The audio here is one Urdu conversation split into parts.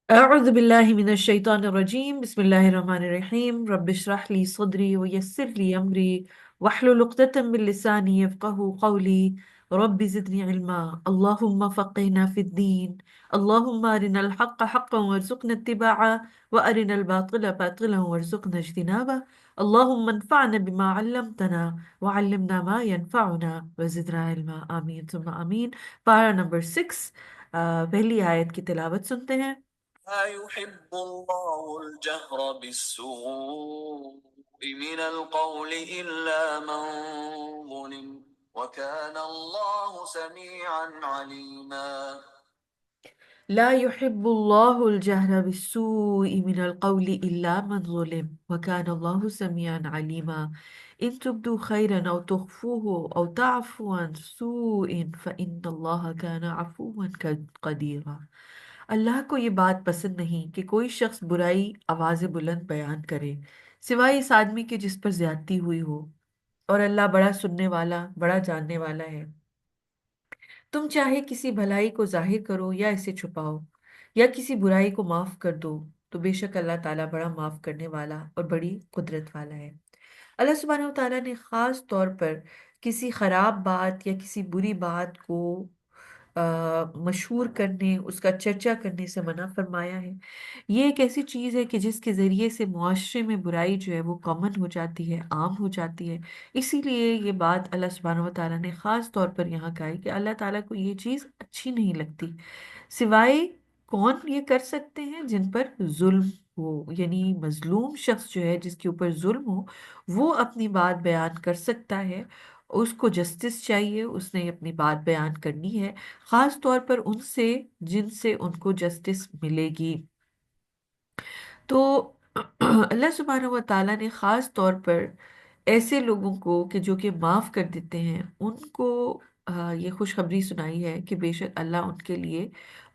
أعوذ بالله من الشيطان الرجيم بسم الله الرحمن الرحيم رب اشرح لي صدري ويسر لي أمري واحلل عقدة من لساني يفقه قولي رب زدني علما اللهم فقهنا في الدين اللهم أرنا الحق حقا وارزقنا اتباعه وأرنا الباطل باطلا وارزقنا اجتنابه اللهم انفعنا بما علمتنا وعلمنا ما ينفعنا وزدنا علما آمين ثم آمين. پارا نمبر 6، پہلی آیت کی تلاوت سنتے ہیں۔ لا يحب الله الجهر بالسوء من القول إلا من ظلم وكان الله سميعا عليما. لا يحب الله الجهر بالسوء من القول إلا من ظلم وكان الله سميعا عليما. إن تبدوا خيرا أو تخفوه أو تعفوا عن سوء فإن الله كان عفوا قديرا۔ اللہ کو یہ بات پسند نہیں کہ کوئی شخص برائی آواز بلند بیان کرے سوائے اس آدمی کے جس پر زیادتی ہوئی ہو، اور اللہ بڑا سننے والا بڑا جاننے والا ہے۔ تم چاہے کسی بھلائی کو ظاہر کرو یا اسے چھپاؤ یا کسی برائی کو معاف کر دو تو بے شک اللہ تعالیٰ بڑا معاف کرنے والا اور بڑی قدرت والا ہے۔ اللہ سبحانہ و تعالیٰ نے خاص طور پر کسی خراب بات یا کسی بری بات کو مشہور کرنے، اس کا چرچا کرنے سے منع فرمایا ہے۔ یہ ایک ایسی چیز ہے کہ جس کے ذریعے سے معاشرے میں برائی جو ہے وہ کامن ہو جاتی ہے، عام ہو جاتی ہے۔ اسی لیے یہ بات اللہ سبحانہ و تعالیٰ نے خاص طور پر یہاں کہا ہے کہ اللہ تعالیٰ کو یہ چیز اچھی نہیں لگتی۔ سوائے کون یہ کر سکتے ہیں؟ جن پر ظلم ہو، یعنی مظلوم شخص جو ہے جس کے اوپر ظلم ہو وہ اپنی بات بیان کر سکتا ہے، اس کو جسٹس چاہیے، اس نے اپنی بات بیان کرنی ہے، خاص طور پر ان سے جن سے ان کو جسٹس ملے گی۔ تو اللہ سبحانہ و تعالیٰ نے خاص طور پر ایسے لوگوں کو کہ جو کہ معاف کر دیتے ہیں ان کو یہ خوشخبری سنائی ہے کہ بے شک اللہ ان کے لیے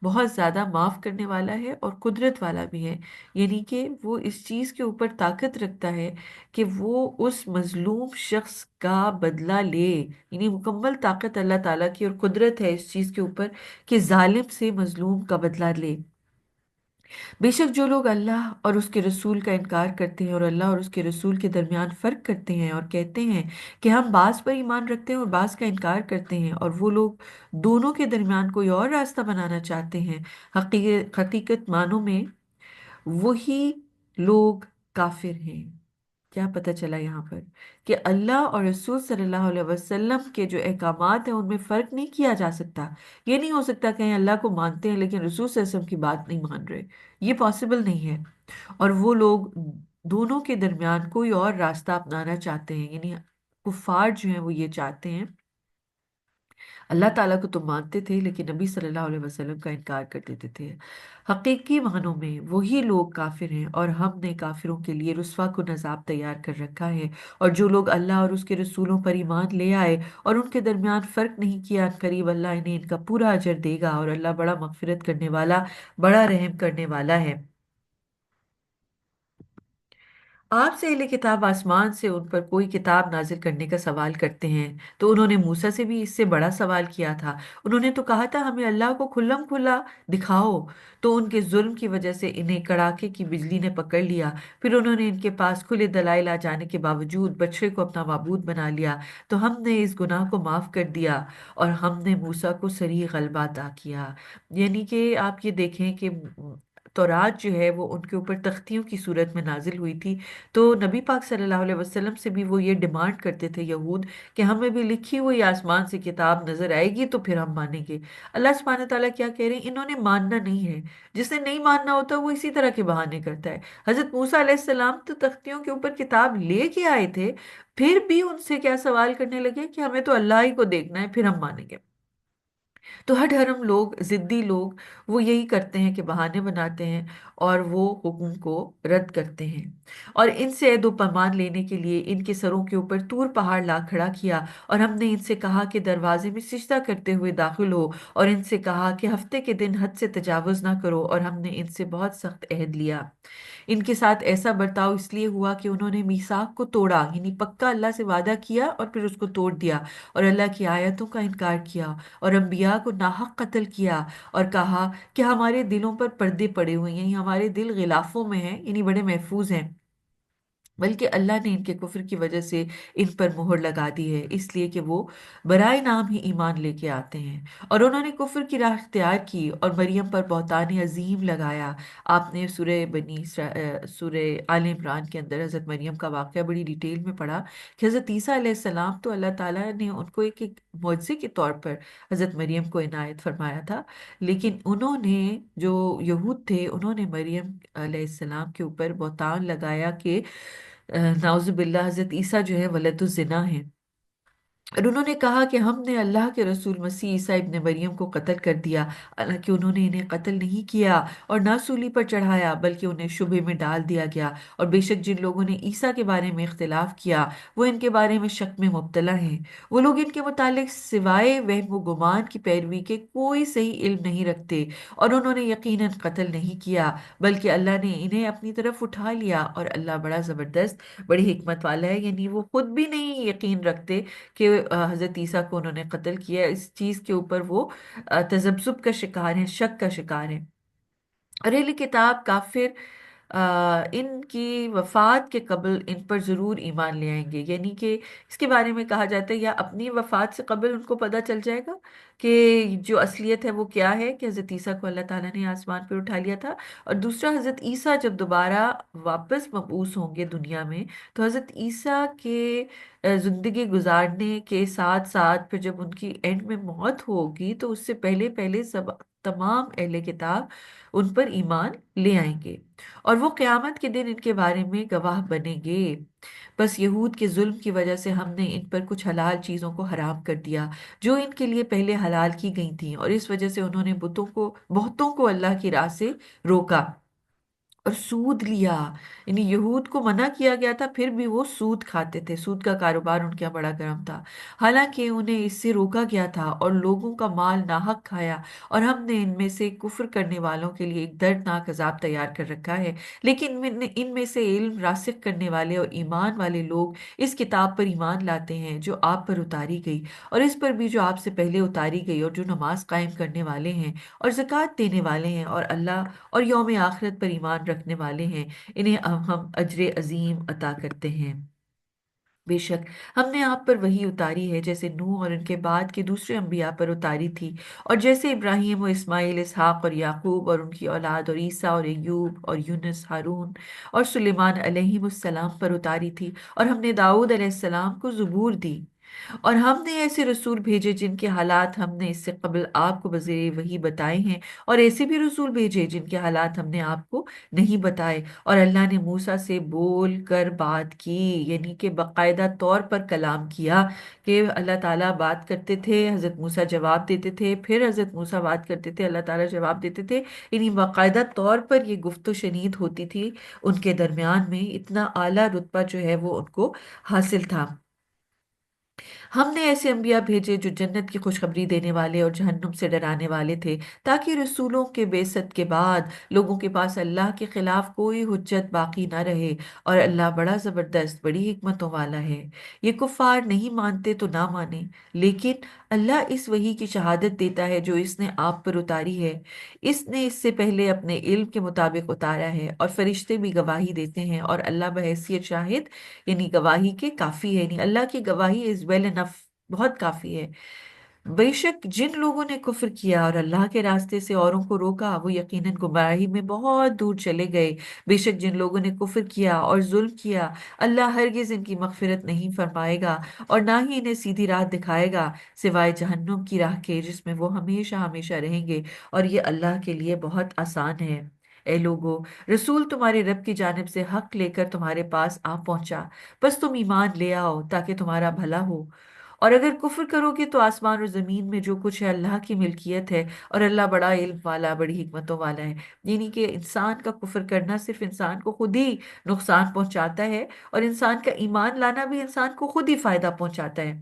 بہت زیادہ معاف کرنے والا ہے اور قدرت والا بھی ہے، یعنی کہ وہ اس چیز کے اوپر طاقت رکھتا ہے کہ وہ اس مظلوم شخص کا بدلہ لے، یعنی مکمل طاقت اللہ تعالیٰ کی اور قدرت ہے اس چیز کے اوپر کہ ظالم سے مظلوم کا بدلہ لے۔ بے شک جو لوگ اللہ اور اس کے رسول کا انکار کرتے ہیں اور اللہ اور اس کے رسول کے درمیان فرق کرتے ہیں اور کہتے ہیں کہ ہم بعض پر ایمان رکھتے ہیں اور بعض کا انکار کرتے ہیں، اور وہ لوگ دونوں کے درمیان کوئی اور راستہ بنانا چاہتے ہیں، حقیقت معنوں میں وہی لوگ کافر ہیں۔ کیا پتہ چلا یہاں پر کہ اللہ اور رسول صلی اللہ علیہ وسلم کے جو احکامات ہیں ان میں فرق نہیں کیا جا سکتا۔ یہ نہیں ہو سکتا کہ اللہ کو مانتے ہیں لیکن رسول صلی اللہ علیہ وسلم کی بات نہیں مان رہے، یہ پاسبل نہیں ہے۔ اور وہ لوگ دونوں کے درمیان کوئی اور راستہ اپنانا چاہتے ہیں، یعنی کفار جو ہیں وہ یہ چاہتے ہیں اللہ تعالیٰ کو تو مانتے تھے لیکن نبی صلی اللہ علیہ وسلم کا انکار کر دیتے تھے۔ حقیقی معنوں میں وہی لوگ کافر ہیں، اور ہم نے کافروں کے لیے رسوا کن عذاب تیار کر رکھا ہے۔ اور جو لوگ اللہ اور اس کے رسولوں پر ایمان لے آئے اور ان کے درمیان فرق نہیں کیا، قریب اللہ انہیں ان کا پورا اجر دے گا، اور اللہ بڑا مغفرت کرنے والا بڑا رحم کرنے والا ہے۔ آپ سے اہل کتاب آسمان سے ان پر کوئی کتاب نازل کرنے کا سوال کرتے ہیں تو انہوں نے موسیٰ سے بھی اس سے بڑا سوال کیا تھا۔ انہوں نے تو کہا تھا ہمیں اللہ کو کھلم کھلا دکھاؤ، تو ان کے ظلم کی وجہ سے انہیں کڑاکے کی بجلی نے پکڑ لیا، پھر انہوں نے ان کے پاس کھلے دلائل آ جانے کے باوجود بچڑے کو اپنا معبود بنا لیا، تو ہم نے اس گناہ کو معاف کر دیا اور ہم نے موسیٰ کو صریح غلبہ عطا کیا۔ یعنی کہ آپ یہ دیکھیں کہ تورات جو ہے وہ ان کے اوپر تختیوں کی صورت میں نازل ہوئی تھی، تو نبی پاک صلی اللہ علیہ وسلم سے بھی وہ یہ ڈیمانڈ کرتے تھے یہود کہ ہمیں بھی لکھی ہوئی آسمان سے کتاب نظر آئے گی تو پھر ہم مانیں گے۔ اللہ سبحانہ تعالیٰ کیا کہہ رہے ہیں؟ انہوں نے ماننا نہیں ہے۔ جس نے نہیں ماننا ہوتا وہ اسی طرح کے بہانے کرتا ہے۔ حضرت موسیٰ علیہ السلام تو تختیوں کے اوپر کتاب لے کے آئے تھے، پھر بھی ان سے کیا سوال کرنے لگے کہ ہمیں تو اللہ ہی کو دیکھنا ہے پھر ہم مانیں گے۔ تو ہر دھرم لوگ، ضدی لوگ، وہ یہی کرتے ہیں کہ بہانے بناتے ہیں اور وہ حکم کو رد کرتے ہیں۔ اور ان سے عہد و پیمان لینے کے لیے ان کے سروں کے اوپر طور پہاڑ لا کھڑا کیا، اور ہم نے ان سے کہا کہ دروازے میں سجدہ کرتے ہوئے داخل ہو، اور ان سے کہا کہ ہفتے کے دن حد سے تجاوز نہ کرو، اور ہم نے ان سے بہت سخت عہد لیا۔ ان کے ساتھ ایسا برتاؤ اس لیے ہوا کہ انہوں نے میثاق کو توڑا، یعنی پکا اللہ سے وعدہ کیا اور پھر اس کو توڑ دیا، اور اللہ کی آیتوں کا انکار کیا، اور انبیاء انبیاء کو ناحق قتل کیا اور کہا کہ ہمارے دلوں پر پردے پڑے ہوئے ہیں، یعنی ہمارے دل غلافوں میں ہیں، یعنی بڑے محفوظ ہیں، بلکہ اللہ نے ان کے کفر کی وجہ سے ان پر مہر لگا دی ہے، اس لیے کہ وہ برائے نام ہی ایمان لے کے آتے ہیں، اور انہوں نے کفر کی راہ اختیار کی اور مریم پر بہتان عظیم لگایا۔ آپ نے سورہ آل عمران کے اندر حضرت مریم کا واقعہ بڑی ڈیٹیل میں پڑھا کہ حضرت عیسیٰ علیہ السلام تو اللہ تعالیٰ نے ان کو ایک معجزے کے طور پر حضرت مریم کو عنایت فرمایا تھا، لیکن انہوں نے، جو یہود تھے، انہوں نے مریم علیہ السلام کے اوپر بہتان لگایا کہ نعوذ باللہ حضرت عیسیٰ جو ہے ولد الزنا ہے، اور انہوں نے کہا کہ ہم نے اللہ کے رسول مسیح عیسیٰ ابن مریم کو قتل کر دیا، حالانکہ انہوں نے انہیں قتل نہیں کیا اور نہ سولی پر چڑھایا، بلکہ انہیں شبہ میں ڈال دیا گیا، اور بے شک جن لوگوں نے عیسیٰ کے بارے میں اختلاف کیا وہ ان کے بارے میں شک میں مبتلا ہیں، وہ لوگ ان کے متعلق سوائے وہم و گمان کی پیروی کے کوئی صحیح علم نہیں رکھتے، اور انہوں نے یقیناً قتل نہیں کیا بلکہ اللہ نے انہیں اپنی طرف اٹھا لیا، اور اللہ بڑا زبردست، بڑی حکمت والا ہے، یعنی وہ خود بھی نہیں یقین رکھتے کہ حضرت عیسیٰ کو انہوں نے قتل کیا، اس چیز کے اوپر وہ تذبذب کا شکار ہیں، شک کا شکار ہیں۔ اور اہل کتاب کافر ان کی وفات کے قبل ان پر ضرور ایمان لے آئیں گے، یعنی کہ اس کے بارے میں کہا جاتا ہے یا اپنی وفات سے قبل ان کو پتہ چل جائے گا کہ جو اصلیت ہے وہ کیا ہے، کہ حضرت عیسیٰ کو اللہ تعالیٰ نے آسمان پہ اٹھا لیا تھا، اور دوسرا حضرت عیسیٰ جب دوبارہ واپس مبعوث ہوں گے دنیا میں تو حضرت عیسیٰ کے زندگی گزارنے کے ساتھ ساتھ پھر جب ان کی اینڈ میں موت ہوگی تو اس سے پہلے پہلے سب تمام اہل کتاب ان پر ایمان لے آئیں گے، اور وہ قیامت کے دن ان کے بارے میں گواہ بنیں گے۔ بس یہود کے ظلم کی وجہ سے ہم نے ان پر کچھ حلال چیزوں کو حرام کر دیا جو ان کے لیے پہلے حلال کی گئی تھیں، اور اس وجہ سے انہوں نے بہتوں کو اللہ کی راہ سے روکا اور سود لیا، یعنی یہود کو منع کیا گیا تھا پھر بھی وہ سود کھاتے تھے، سود کا کاروبار ان کا بڑا گرم تھا، حالانکہ انہیں اس سے روکا گیا تھا، اور لوگوں کا مال ناحق کھایا، اور ہم نے ان میں سے کفر کرنے والوں کے لیے ایک دردناک عذاب تیار کر رکھا ہے، لیکن ان میں سے علم راسخ کرنے والے اور ایمان والے لوگ اس کتاب پر ایمان لاتے ہیں جو آپ پر اتاری گئی، اور اس پر بھی جو آپ سے پہلے اتاری گئی، اور جو نماز قائم کرنے والے ہیں اور زکوٰۃ دینے والے ہیں اور اللہ اور یوم آخرت پر ایمان رکھنے والے ہیں، انہیں ہم اجر عظیم عطا کرتے ہیں۔ بے شک ہم نے آپ پر وحی اتاری ہے جیسے نوح اور ان کے بعد کے دوسرے انبیاء پر اتاری تھی، اور جیسے ابراہیم و اسماعیل، اسحاق اور یعقوب اور ان کی اولاد، اور عیسیٰ اور ایوب اور یونس، ہارون اور سلیمان علیہم السلام پر اتاری تھی، اور ہم نے داؤد علیہ السلام کو زبور دی، اور ہم نے ایسے رسول بھیجے جن کے حالات ہم نے اس سے قبل آپ کو بذریعہ وحی بتائے ہیں، اور ایسے بھی رسول بھیجے جن کے حالات ہم نے آپ کو نہیں بتائے، اور اللہ نے موسیٰ سے بول کر بات کی، یعنی کہ باقاعدہ طور پر کلام کیا، کہ اللہ تعالیٰ بات کرتے تھے، حضرت موسیٰ جواب دیتے تھے، پھر حضرت موسیٰ بات کرتے تھے، اللہ تعالیٰ جواب دیتے تھے، یعنی باقاعدہ طور پر یہ گفت و شنید ہوتی تھی ان کے درمیان میں، اتنا اعلیٰ رتبہ جو ہے وہ ان کو حاصل تھا۔ ہم نے ایسے انبیاء بھیجے جو جنت کی خوشخبری دینے والے اور جہنم سے ڈرانے والے تھے، تاکہ رسولوں کے بعثت کے بعد لوگوں کے پاس اللہ کے خلاف کوئی حجت باقی نہ رہے، اور اللہ بڑا زبردست، بڑی حکمتوں والا ہے۔ یہ کفار نہیں مانتے تو نہ مانے، لیکن اللہ اس وحی کی شہادت دیتا ہے جو اس نے آپ پر اتاری ہے، اس نے اس سے پہلے اپنے علم کے مطابق اتارا ہے، اور فرشتے بھی گواہی دیتے ہیں، اور اللہ بحیثیت شاہد یعنی گواہی کے کافی ہے، یعنی اللہ کی گواہی از ویل انف، بہت کافی ہے۔ بے شک جن لوگوں نے کفر کیا اور اللہ کے راستے سے اوروں کو روکا وہ یقیناً گمراہی میں بہت دور چلے گئے۔ بے شک جن لوگوں نے کفر کیا اور ظلم کیا اللہ ہرگز ان کی مغفرت نہیں فرمائے گا، اور نہ ہی انہیں سیدھی راہ دکھائے گا سوائے جہنم کی راہ کے جس میں وہ ہمیشہ ہمیشہ رہیں گے، اور یہ اللہ کے لیے بہت آسان ہے۔ اے لوگو، رسول تمہارے رب کی جانب سے حق لے کر تمہارے پاس آ پہنچا، بس تم ایمان لے آؤ تاکہ تمہارا بھلا ہو، اور اگر کفر کرو گے تو آسمان اور زمین میں جو کچھ ہے اللہ کی ملکیت ہے، اور اللہ بڑا علم والا، بڑی حکمتوں والا ہے۔ یعنی کہ انسان کا کفر کرنا صرف انسان کو خود ہی نقصان پہنچاتا ہے، اور انسان کا ایمان لانا بھی انسان کو خود ہی فائدہ پہنچاتا ہے۔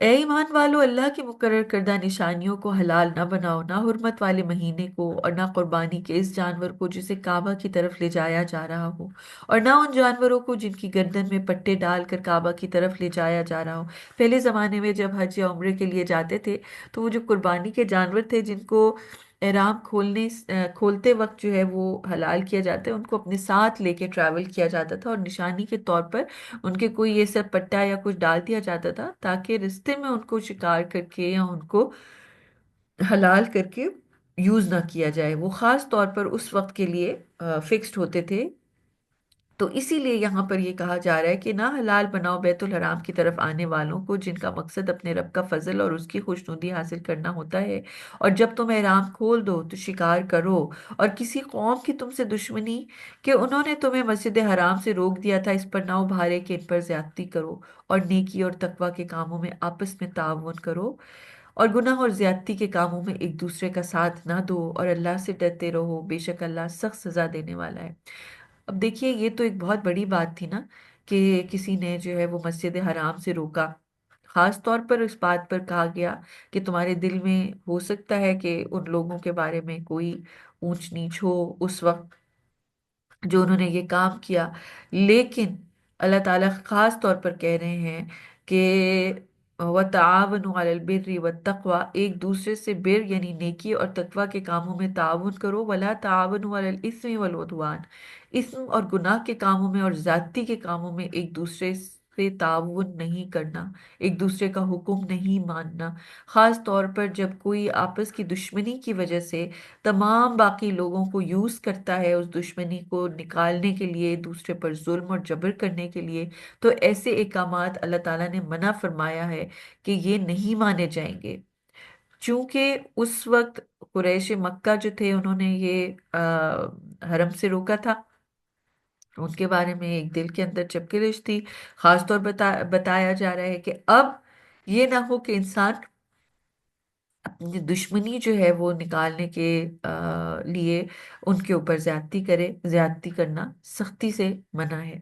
اے ایمان والو، اللہ کی مقرر کردہ نشانیوں کو حلال نہ بناؤ، نہ حرمت والے مہینے کو، اور نہ قربانی کے اس جانور کو جسے کعبہ کی طرف لے جایا جا رہا ہو، اور نہ ان جانوروں کو جن کی گردن میں پٹے ڈال کر کعبہ کی طرف لے جایا جا رہا ہو۔ پہلے زمانے میں جب حج یا عمرے کے لیے جاتے تھے تو وہ جو قربانی کے جانور تھے جن کو احرام کھولتے وقت جو ہے وہ حلال کیا جاتا ہے، ان کو اپنے ساتھ لے کے ٹریول کیا جاتا تھا، اور نشانی کے طور پر ان کے کوئی یہ سب پٹا یا کچھ ڈال دیا جاتا تھا تاکہ رستے میں ان کو شکار کر کے یا ان کو حلال کر کے یوز نہ کیا جائے۔ وہ خاص طور پر اس وقت کے لیے فکسڈ ہوتے تھے۔ تو اسی لیے یہاں پر یہ کہا جا رہا ہے کہ نہ حلال بناؤ بیت الحرام کی طرف آنے والوں کو جن کا مقصد اپنے رب کا فضل اور اس کی خوشنودی حاصل کرنا ہوتا ہے، اور جب تم احرام کھول دو تو شکار کرو، اور کسی قوم کی تم سے دشمنی کہ انہوں نے تمہیں مسجد حرام سے روک دیا تھا، اس پر نہ ابھارے کہ ان پر زیادتی کرو، اور نیکی اور تقوی کے کاموں میں آپس میں تعاون کرو، اور گناہ اور زیادتی کے کاموں میں ایک دوسرے کا ساتھ نہ دو، اور اللہ سے ڈرتے رہو، بے شک اللہ سخت سزا دینے والا ہے۔ اب دیکھیے یہ تو ایک بہت بڑی بات تھی نا کہ کسی نے جو ہے وہ مسجد حرام سے روکا، خاص طور پر اس بات پر کہا گیا کہ تمہارے دل میں ہو سکتا ہے کہ ان لوگوں کے بارے میں کوئی اونچ نیچ ہو اس وقت جو انہوں نے یہ کام کیا، لیکن اللہ تعالیٰ خاص طور پر کہہ رہے ہیں کہ وَتَعَاوَنُوا عَلَى الْبِرِّ وَالتَّقْوَى، ایک دوسرے سے بر یعنی نیکی اور تقوی کے کاموں میں تعاون کرو، وَلَا تَعَاوَنُوا عَلَى الْإِثْمِ وَالْعُدْوَانِ، اسم اور گناہ کے کاموں میں اور زیادتی کے کاموں میں ایک دوسرے سے تعاون نہیں کرنا، ایک دوسرے کا حکم نہیں ماننا، خاص طور پر جب کوئی آپس کی دشمنی کی وجہ سے تمام باقی لوگوں کو یوز کرتا ہے اس دشمنی کو نکالنے کے لیے، دوسرے پر ظلم اور جبر کرنے کے لیے، تو ایسے احکامات اللہ تعالیٰ نے منع فرمایا ہے کہ یہ نہیں مانے جائیں گے۔ چونکہ اس وقت قریش مکہ جو تھے انہوں نے یہ حرم سے روکا تھا، ان کے بارے میں ایک دل کے اندر چپکلش تھی، خاص طور بتایا جا رہا ہے کہ اب یہ نہ ہو کہ انسان اپنی دشمنی جو ہے وہ نکالنے کے لیے ان کے اوپر زیادتی کرے، زیادتی کرنا سختی سے منع ہے۔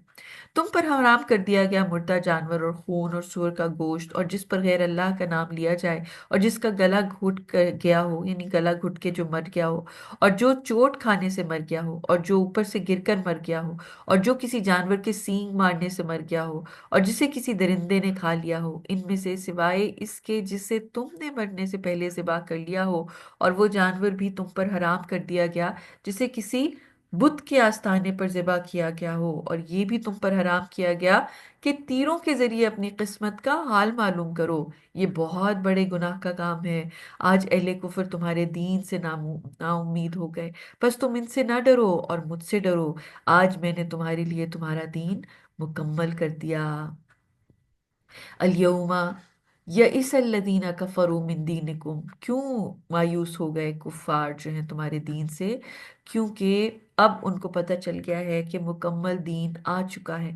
تم پر حرام کر دیا گیا مردہ جانور اور خون اور سور کا گوشت، اور جس پر غیر اللہ کا نام لیا جائے، اور جس کا گلا گھٹ کر گیا ہو یعنی گلا گھٹ کے جو مر گیا ہو، اور جو چوٹ کھانے سے مر گیا ہو، اور جو اوپر سے گر کر مر گیا ہو، اور جو کسی جانور کے سینگ مارنے سے مر گیا ہو، اور جسے کسی درندے نے کھا لیا ہو، ان میں سے سوائے اس کے جسے تم نے مرنے سے پہلے ذبح کر لیا ہو، اور وہ جانور بھی تم پر حرام کر دیا گیا جسے کسی بت کے آستانے پر ذبح کیا گیا ہو، اور یہ بھی تم پر حرام کیا گیا کہ تیروں کے ذریعے اپنی قسمت کا حال معلوم کرو۔ یہ بہت بڑے گناہ کا کام ہے۔ آج اہل کفر تمہارے دین سے نا امید ہو گئے، بس تم ان سے نہ ڈرو اور مجھ سے ڈرو، آج میں نے تمہارے لیے تمہارا دین مکمل کر دیا۔ الیوم یئس الذین کفروا من دینکم، کیوں مایوس ہو گئے کفار جو ہیں تمہارے دین سے؟ کیونکہ اب ان کو پتہ چل گیا ہے کہ مکمل دین آ چکا ہے،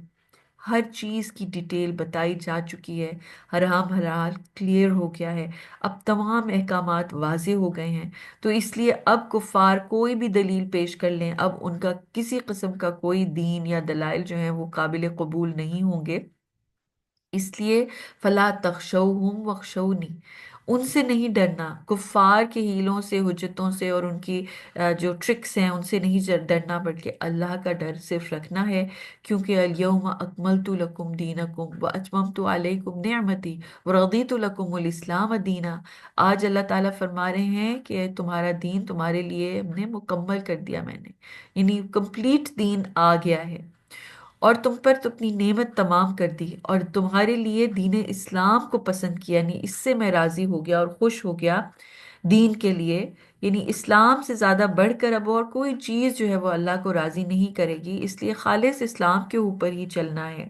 ہر چیز کی ڈیٹیل بتائی جا چکی ہے، حرام حلال کلیئر ہو گیا ہے، اب تمام احکامات واضح ہو گئے ہیں، تو اس لیے اب کفار کوئی بھی دلیل پیش کر لیں، اب ان کا کسی قسم کا کوئی دین یا دلائل جو ہیں وہ قابل قبول نہیں ہوں گے۔ اس لیے فلا تخشوہم وخشونی، ان سے نہیں ڈرنا، کفار کے ہیلوں سے، حجتوں سے، اور ان کی جو ٹرکس ہیں ان سے نہیں ڈرنا، بلکہ اللہ کا ڈر صرف رکھنا ہے، کیونکہ الیوم اکملت لکم دینکم واتممت علیکم نعمتی ورضیت لکم الاسلام دینا۔ آج اللہ تعالیٰ فرما رہے ہیں کہ تمہارا دین تمہارے لیے ہم نے مکمل کر دیا، میں نے یعنی کمپلیٹ دین آ گیا ہے، اور تم پر تو اپنی نعمت تمام کر دی، اور تمہارے لیے دین اسلام کو پسند کیا، یعنی اس سے میں راضی ہو گیا اور خوش ہو گیا دین کے لیے، یعنی اسلام سے زیادہ بڑھ کر اب اور کوئی چیز جو ہے وہ اللہ کو راضی نہیں کرے گی، اس لیے خالص اسلام کے اوپر ہی چلنا ہے۔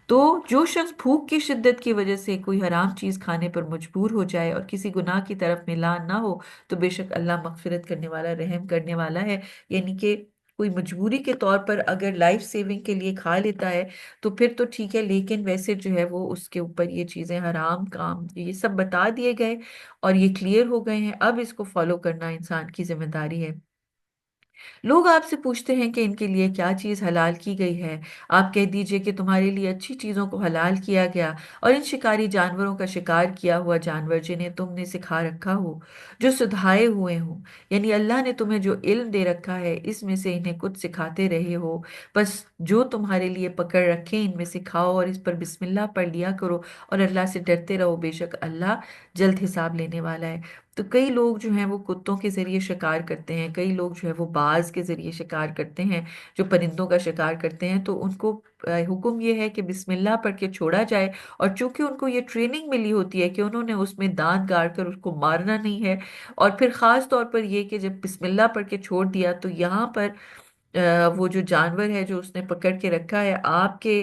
تو جو شخص بھوک کی شدت کی وجہ سے کوئی حرام چیز کھانے پر مجبور ہو جائے اور کسی گناہ کی طرف میلان نہ ہو، تو بے شک اللہ مغفرت کرنے والا، رحم کرنے والا ہے۔ یعنی کہ کوئی مجبوری کے طور پر اگر لائف سیونگ کے لیے کھا لیتا ہے تو پھر تو ٹھیک ہے، لیکن ویسے جو ہے وہ اس کے اوپر یہ چیزیں حرام کام یہ سب بتا دیے گئے اور یہ کلیئر ہو گئے ہیں، اب اس کو فالو کرنا انسان کی ذمہ داری ہے۔ لوگ آپ سے پوچھتے ہیں کہ ان کے لیے کیا چیز حلال کی گئی ہے، آپ کہہ دیجئے کہ تمہارے لیے اچھی چیزوں کو حلال کیا گیا، اور ان شکاری جانوروں کا شکار کیا ہوا جانور جنہیں تم نے سکھا رکھا ہو، جو سدھائے ہوئے ہوں، یعنی اللہ نے تمہیں جو علم دے رکھا ہے اس میں سے انہیں کچھ سکھاتے رہے ہو، بس جو تمہارے لیے پکڑ رکھے ان میں سکھاؤ اور اس پر بسم اللہ پڑھ لیا کرو، اور اللہ سے ڈرتے رہو، بے شک اللہ جلد حساب لینے والا ہے۔ تو کئی لوگ جو ہیں وہ کتوں کے ذریعے شکار کرتے ہیں، کئی لوگ جو ہے وہ باز کے ذریعے شکار کرتے ہیں، جو پرندوں کا شکار کرتے ہیں، تو ان کو حکم یہ ہے کہ بسم اللہ پڑھ کے چھوڑا جائے، اور چونکہ ان کو یہ ٹریننگ ملی ہوتی ہے کہ انہوں نے اس میں دانت گاڑ کر اس کو مارنا نہیں ہے، اور پھر خاص طور پر یہ کہ جب بسم اللہ پڑھ کے چھوڑ دیا تو یہاں پر وہ جو جانور ہے جو اس نے پکڑ کے رکھا ہے، آپ کے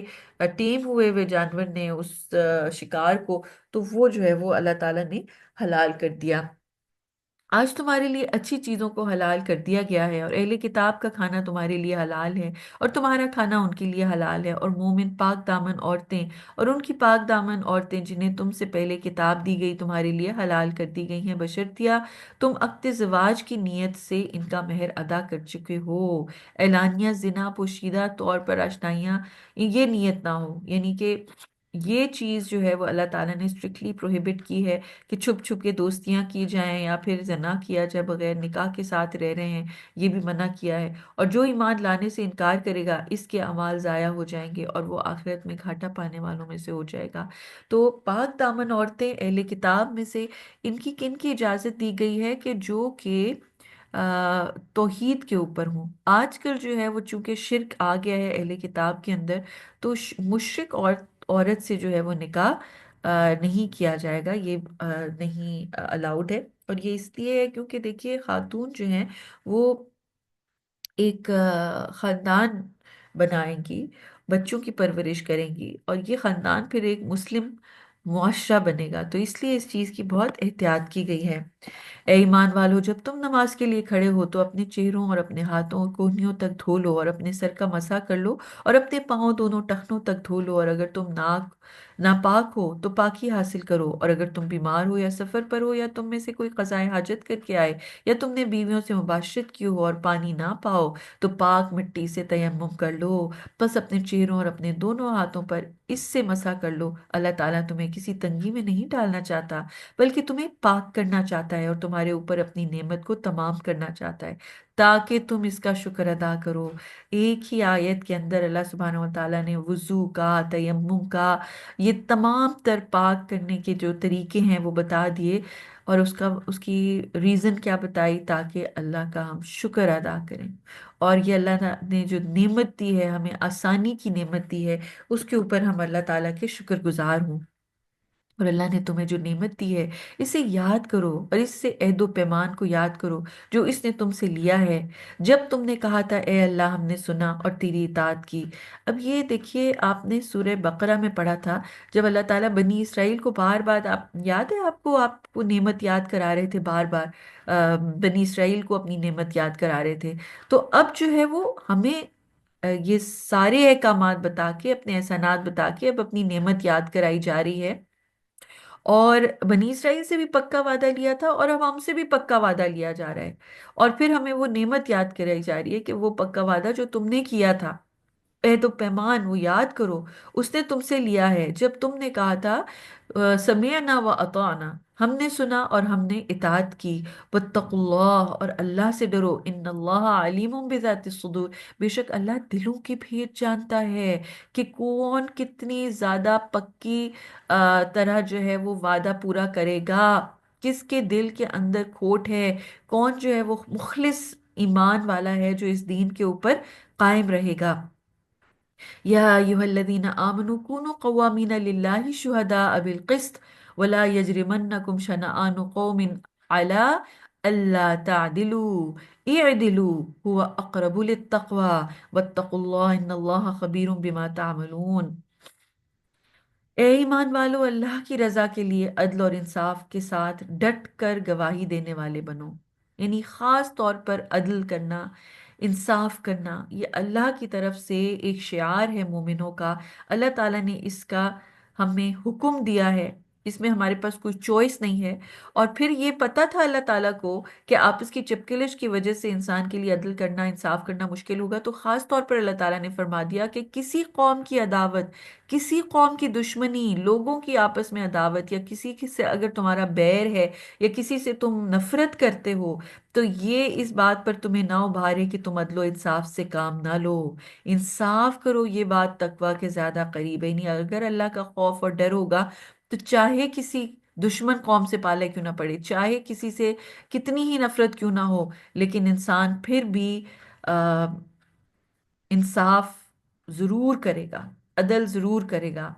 ٹیم ہوئے ہوئے جانور نے اس شکار کو، تو وہ جو ہے وہ اللہ تعالیٰ نے حلال کر دیا۔ آج تمہارے لیے اچھی چیزوں کو حلال کر دیا گیا ہے، اور اہل کتاب کا کھانا تمہارے لیے حلال ہے اور تمہارا کھانا ان کے لیے حلال ہے، اور مومن پاک دامن عورتیں اور ان کی پاک دامن عورتیں جنہیں تم سے پہلے کتاب دی گئی تمہارے لیے حلال کر دی گئی ہیں، بشرطیہ تم عقد زواج کی نیت سے ان کا مہر ادا کر چکے ہو۔ اعلانیہ زنا پوشیدہ طور پر آشنائیاں، یہ نیت نہ ہو، یعنی کہ یہ چیز جو ہے وہ اللہ تعالیٰ نے اسٹرکٹلی پروہیبٹ کی ہے کہ چھپ چھپ کے دوستیاں کی جائیں یا پھر زنا کیا جائے، بغیر نکاح کے ساتھ رہ رہے ہیں، یہ بھی منع کیا ہے۔ اور جو ایمان لانے سے انکار کرے گا اس کے اعمال ضائع ہو جائیں گے اور وہ آخرت میں گھاٹا پانے والوں میں سے ہو جائے گا۔ تو پاک دامن عورتیں اہل کتاب میں سے ان کی کن کی اجازت دی گئی ہے کہ جو کہ توحید کے اوپر ہوں۔ آج کل جو ہے وہ چونکہ شرک آ گیا ہے اہل کتاب کے اندر، تو مشرک عورت سے جو ہے وہ نکاح نہیں کیا جائے گا، یہ نہیں الاؤڈ ہے۔ اور یہ اس لیے ہے کیونکہ دیکھیے خاتون جو ہیں وہ ایک خاندان بنائیں گی، بچوں کی پرورش کریں گی، اور یہ خاندان پھر ایک مسلم معاشرہ بنے گا، تو اس لیے اس چیز کی بہت احتیاط کی گئی ہے۔ اے ایمان والو، جب تم نماز کے لیے کھڑے ہو تو اپنے چہروں اور اپنے ہاتھوں کو کونیوں تک دھو لو، اور اپنے سر کا مسح کر لو، اور اپنے پاؤں دونوں ٹخنوں تک دھو لو، اور اگر تم ناپاک ہو تو پاکی حاصل کرو، اور اگر تم بیمار ہو یا سفر پر ہو یا تم میں سے کوئی قضائے حاجت کر کے آئے یا تم نے بیویوں سے مباشرت کی ہو اور پانی نہ پاؤ تو پاک مٹی سے تیمم کر لو، بس اپنے چہروں اور اپنے دونوں ہاتھوں پر اس سے مسح کر لو۔ اللہ تعالیٰ تمہیں کسی تنگی میں نہیں ڈالنا چاہتا، بلکہ تمہیں پاک کرنا چاہتا ہے اور تمہارے اوپر اپنی نعمت کو تمام کرنا چاہتا ہے تاکہ تم اس کا شکر ادا کرو۔ ایک ہی آیت کے اندر اللہ سبحانہ و تعالیٰ نے وضو کا، تیمم کا، یہ تمام تر پاک کرنے کے جو طریقے ہیں وہ بتا دیے، اور اس کی ریزن کیا بتائی، تاکہ اللہ کا ہم شکر ادا کریں، اور یہ اللہ نے جو نعمت دی ہے ہمیں، آسانی کی نعمت دی ہے، اس کے اوپر ہم اللہ تعالیٰ کے شکر گزار ہوں۔ اور اللہ نے تمہیں جو نعمت دی ہے اسے یاد کرو، اور اس سے عہد و پیمان کو یاد کرو جو اس نے تم سے لیا ہے جب تم نے کہا تھا اے اللہ ہم نے سنا اور تیری اطاعت کی۔ اب یہ دیکھیے آپ نے سورہ بقرہ میں پڑھا تھا، جب اللہ تعالیٰ بنی اسرائیل کو بار بار، آپ یاد ہے آپ کو نعمت یاد کرا رہے تھے بار بار، بنی اسرائیل کو اپنی نعمت یاد کرا رہے تھے، تو اب جو ہے وہ ہمیں یہ سارے احکامات بتا کے، اپنے احسانات بتا کے اب اپنی نعمت یاد کرائی جا رہی ہے۔ اور بنی اسرائیل سے بھی پکا وعدہ لیا تھا اور اب ہم سے بھی پکا وعدہ لیا جا رہا ہے، اور پھر ہمیں وہ نعمت یاد کرائی جا رہی ہے کہ وہ پکا وعدہ جو تم نے کیا تھا، عہد و پیمان وہ یاد کرو، اس نے تم سے لیا ہے جب تم نے کہا تھا سمعنا و اطعنا، ہم نے سنا اور ہم نے اطاعت کی، واتقوا اللہ، اور اللہ سے ڈرو، ان اللہ علیم بذات الصدور، بے شک اللہ دلوں کی بھیت جانتا ہے کہ کون کتنی زیادہ پکی طرح جو ہے وہ وعدہ پورا کرے گا، کس کے دل کے اندر کھوٹ ہے، کون جو ہے وہ مخلص ایمان والا ہے جو اس دین کے اوپر قائم رہے گا۔ یا ایھا الذین آمنوا کونوا قوامین للہ شہداء بالقسط ولا یجرمنکم شنآن قوم علی الا تعدلوا اعدلوا هو اقرب للتقوی واتقوا اللہ ان اللہ خبیر بما تعملون۔ اے ایمان والو، اللہ کی رضا کے لیے عدل اور انصاف کے ساتھ ڈٹ کر گواہی دینے والے بنو، یعنی خاص طور پر عدل کرنا، انصاف کرنا، یہ اللہ کی طرف سے ایک شعار ہے مومنوں کا، اللہ تعالیٰ نے اس کا ہمیں حکم دیا ہے، اس میں ہمارے پاس کوئی چوائس نہیں ہے۔ اور پھر یہ پتا تھا اللہ تعالیٰ کو کہ آپس کی چپکلش کی وجہ سے انسان کے لیے عدل کرنا، انصاف کرنا مشکل ہوگا، تو خاص طور پر اللہ تعالیٰ نے فرما دیا کہ کسی قوم کی عداوت، کسی قوم کی دشمنی، لوگوں کی آپس میں عداوت، یا کسی سے اگر تمہارا بیر ہے، یا کسی سے تم نفرت کرتے ہو، تو یہ اس بات پر تمہیں نہ ابھارے کہ تم عدل و انصاف سے کام نہ لو، انصاف کرو، یہ بات تقوی کے زیادہ قریب ہے۔ یعنی اگر اللہ کا خوف اور ڈر ہوگا تو چاہے کسی دشمن قوم سے پالا کیوں نہ پڑے، چاہے کسی سے کتنی ہی نفرت کیوں نہ ہو، لیکن انسان پھر بھی آ، انصاف ضرور کرے گا، عدل ضرور کرے گا،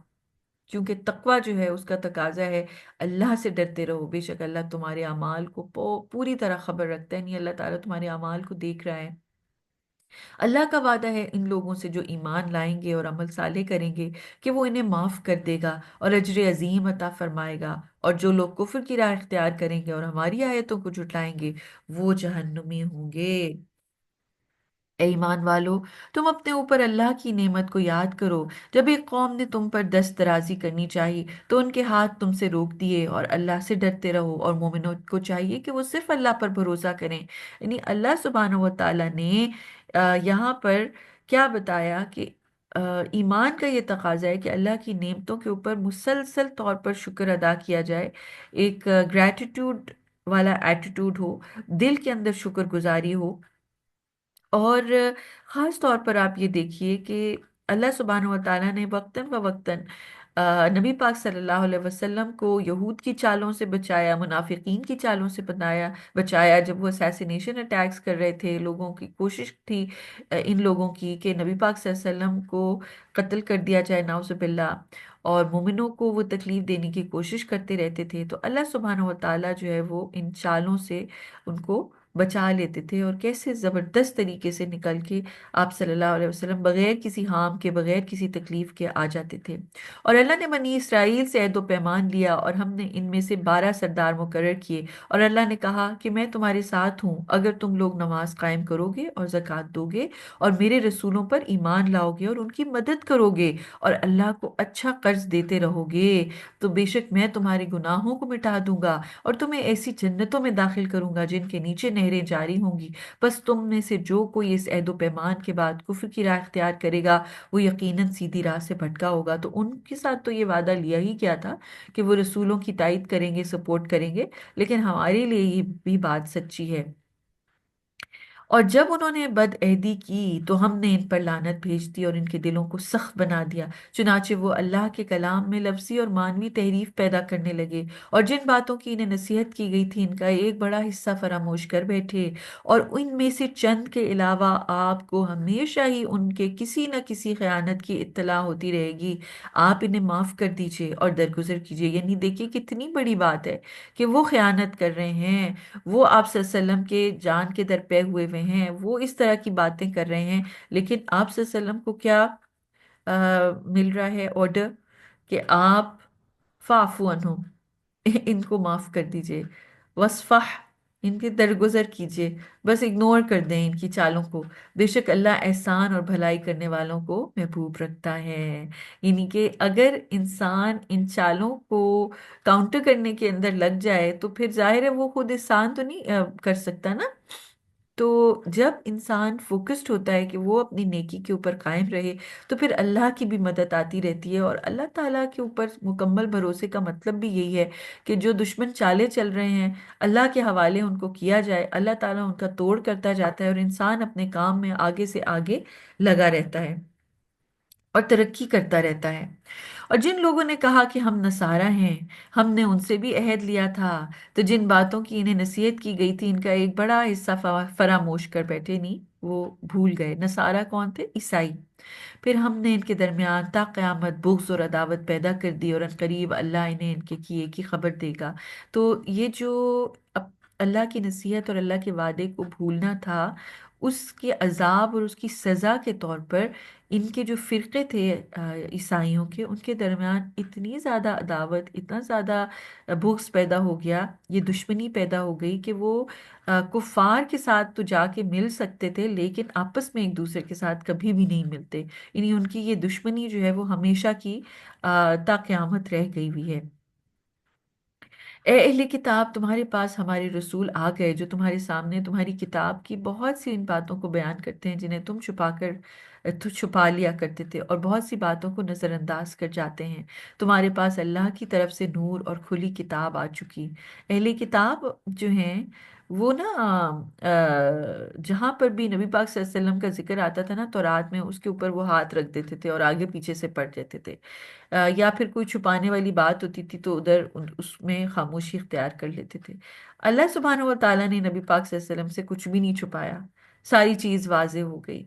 کیونکہ تقوی جو ہے اس کا تقاضا ہے اللہ سے ڈرتے رہو، بے شک اللہ تمہارے اعمال کو پوری طرح خبر رکھتا ہے، نہیں اللہ تعالیٰ تمہارے اعمال کو دیکھ رہا ہے۔ اللہ کا وعدہ ہے ان لوگوں سے جو ایمان لائیں گے اور عمل صالح کریں گے کہ وہ انہیں معاف کر دے گا اور اجر عظیم عطا فرمائے گا، اور جو لوگ کفر کی راہ اختیار کریں گے اور ہماری آیتوں کو جھٹلائیں گے وہ جہنمی ہوں گے۔ اے ایمان والو، تم اپنے اوپر اللہ کی نعمت کو یاد کرو، جب ایک قوم نے تم پر دست درازی کرنی چاہی تو ان کے ہاتھ تم سے روک دیے، اور اللہ سے ڈرتے رہو، اور مومنوں کو چاہیے کہ وہ صرف اللہ پر بھروسہ کریں۔ یعنی اللہ سبحانہ و تعالیٰ نے یہاں پر کیا بتایا کہ ایمان کا یہ تقاضا ہے کہ اللہ کی نعمتوں کے اوپر مسلسل طور پر شکر ادا کیا جائے، ایک گریٹیٹیوڈ والا ایٹیٹیوڈ ہو، دل کے اندر شکر گزاری ہو۔ اور خاص طور پر آپ یہ دیکھیے کہ اللہ سبحانہ و تعالیٰ نے وقتاً فوقتاً نبی پاک صلی اللہ علیہ وسلم کو یہود کی چالوں سے بچایا، منافقین کی چالوں سے بچایا جب وہ اسیسینیشن اٹیکس کر رہے تھے، لوگوں کی کوشش تھی ان لوگوں کی کہ نبی پاک صلی اللہ علیہ وسلم کو قتل کر دیا جائے نعوذ باللہ، اور مومنوں کو وہ تکلیف دینے کی کوشش کرتے رہتے تھے، تو اللہ سبحانہ و تعالیٰ جو ہے وہ ان چالوں سے ان کو بچا لیتے تھے، اور کیسے زبردست طریقے سے نکل کے آپ صلی اللہ علیہ وسلم بغیر کسی ہارم کے، بغیر کسی تکلیف کے آ جاتے تھے۔ اور اللہ نے بنی اسرائیل سے عہد و پیمان لیا، اور ہم نے ان میں سے 12 سردار مقرر کیے، اور اللہ نے کہا کہ میں تمہارے ساتھ ہوں اگر تم لوگ نماز قائم کرو گے اور زکوٰۃ دو گے اور میرے رسولوں پر ایمان لاؤ گے اور ان کی مدد کرو گے اور اللہ کو اچھا قرض دیتے رہو گے، تو بے شک میں تمہارے گناہوں کو مٹا دوں گا اور تمہیں ایسی جنتوں میں داخل کروں گا جن کے نیچے نہریں جاری ہوں گی۔ بس تم میں سے جو کوئی اس عہد و پیمان کے بعد کفر کی راہ اختیار کرے گا وہ یقیناً سیدھی راہ سے بھٹکا ہوگا۔ تو ان کے ساتھ تو یہ وعدہ لیا ہی کیا تھا کہ وہ رسولوں کی تائید کریں گے، سپورٹ کریں گے، لیکن ہمارے لیے یہ بھی بات سچی ہے۔ اور جب انہوں نے بد عہدی کی تو ہم نے ان پر لعنت بھیج دی اور ان کے دلوں کو سخت بنا دیا، چنانچہ وہ اللہ کے کلام میں لفظی اور معنوی تحریف پیدا کرنے لگے، اور جن باتوں کی انہیں نصیحت کی گئی تھی ان کا ایک بڑا حصہ فراموش کر بیٹھے، اور ان میں سے چند کے علاوہ آپ کو ہمیشہ ہی ان کے کسی نہ کسی خیانت کی اطلاع ہوتی رہے گی۔ آپ انہیں معاف کر دیجئے اور درگزر کیجئے۔ یعنی دیکھیے کتنی بڑی بات ہے کہ وہ خیانت کر رہے ہیں، وہ آپ صلی اللہ علیہ وسلم کے جان کے در پہ ہوئے ہیں، وہ اس طرح کی باتیں کر رہے ہیں، لیکن آپ صلی اللہ علیہ وسلم کو کیا مل رہا ہے آرڈر کہ آپ فاعفو عنہم، ان کو معاف کر دیجئے، وصفح، ان کے درگزر کیجئے، بس اگنور کر دیں ان کی چالوں کو، بے شک اللہ احسان اور بھلائی کرنے والوں کو محبوب رکھتا ہے۔ یعنی کہ اگر انسان ان چالوں کو کاؤنٹر کرنے کے اندر لگ جائے تو پھر ظاہر ہے وہ خود احسان تو نہیں کر سکتا نا۔ تو جب انسان فوکسڈ ہوتا ہے کہ وہ اپنی نیکی کے اوپر قائم رہے تو پھر اللہ کی بھی مدد آتی رہتی ہے، اور اللہ تعالیٰ کے اوپر مکمل بھروسے کا مطلب بھی یہی ہے کہ جو دشمن چالے چل رہے ہیں اللہ کے حوالے ان کو کیا جائے، اللہ تعالیٰ ان کا توڑ کرتا جاتا ہے اور انسان اپنے کام میں آگے سے آگے لگا رہتا ہے اور ترقی کرتا رہتا ہے۔ اور جن لوگوں نے کہا کہ ہم نصارہ ہیں، ہم نے ان سے بھی عہد لیا تھا، تو جن باتوں کی انہیں نصیحت کی گئی تھی ان کا ایک بڑا حصہ فراموش کر بیٹھے، نہیں وہ بھول گئے۔ نصارہ کون تھے؟ عیسائی۔ پھر ہم نے ان کے درمیان تا قیامت بغض اور عداوت پیدا کر دی، اور ان قریب اللہ انہیں ان کے کیے کی خبر دے گا۔ تو یہ جو اب اللہ کی نصیحت اور اللہ کے وعدے کو بھولنا تھا، اس کے عذاب اور اس کی سزا کے طور پر ان کے جو فرقے تھے عیسائیوں کے، ان کے درمیان اتنی زیادہ عداوت، اتنا زیادہ بغض پیدا ہو گیا، یہ دشمنی پیدا ہو گئی کہ وہ کفار کے ساتھ تو جا کے مل سکتے تھے لیکن آپس میں ایک دوسرے کے ساتھ کبھی بھی نہیں ملتے۔ یعنی ان کی یہ دشمنی جو ہے وہ ہمیشہ کی تا قیامت رہ گئی ہوئی ہے۔ اے اہل کتاب، تمہارے پاس ہمارے رسول آ گئے جو تمہارے سامنے تمہاری کتاب کی بہت سی ان باتوں کو بیان کرتے ہیں جنہیں تم چھپا لیا کرتے تھے، اور بہت سی باتوں کو نظر انداز کر جاتے ہیں۔ تمہارے پاس اللہ کی طرف سے نور اور کھلی کتاب آ چکی۔ اہل کتاب جو ہیں وہ نا جہاں پر بھی نبی پاک صلی اللہ علیہ وسلم کا ذکر آتا تھا نا، تو رات میں اس کے اوپر وہ ہاتھ رکھ دیتے تھے اور آگے پیچھے سے پڑھ دیتے تھے۔ یا پھر کوئی چھپانے والی بات ہوتی تھی تو ادھر اس میں خاموشی اختیار کر لیتے تھے۔ اللہ سبحانہ و تعالیٰ نے نبی پاک صلی اللہ علیہ وسلم سے کچھ بھی نہیں چھپایا، ساری چیز واضح ہو گئی۔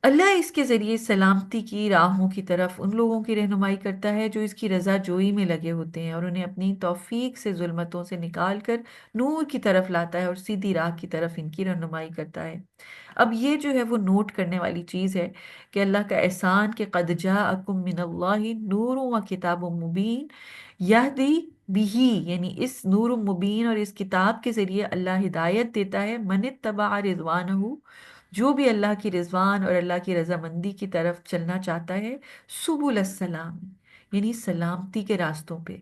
اللہ اس کے ذریعے سلامتی کی راہوں کی طرف ان لوگوں کی رہنمائی کرتا ہے جو اس کی رضا جوئی میں لگے ہوتے ہیں، اور انہیں اپنی توفیق سے ظلمتوں سے نکال کر نور کی طرف لاتا ہے اور سیدھی راہ کی طرف ان کی رہنمائی کرتا ہے۔ اب یہ جو ہے وہ نوٹ کرنے والی چیز ہے کہ اللہ کا احسان کہ قد جاءکم من اللہ نور و کتاب مبین یہدی بھی، یعنی اس نور مبین اور اس کتاب کے ذریعے اللہ ہدایت دیتا ہے من اتبع رضوانہ، جو بھی اللہ کی رضوان اور اللہ کی رضامندی کی طرف چلنا چاہتا ہے، سبل السلام، یعنی سلامتی کے راستوں پہ۔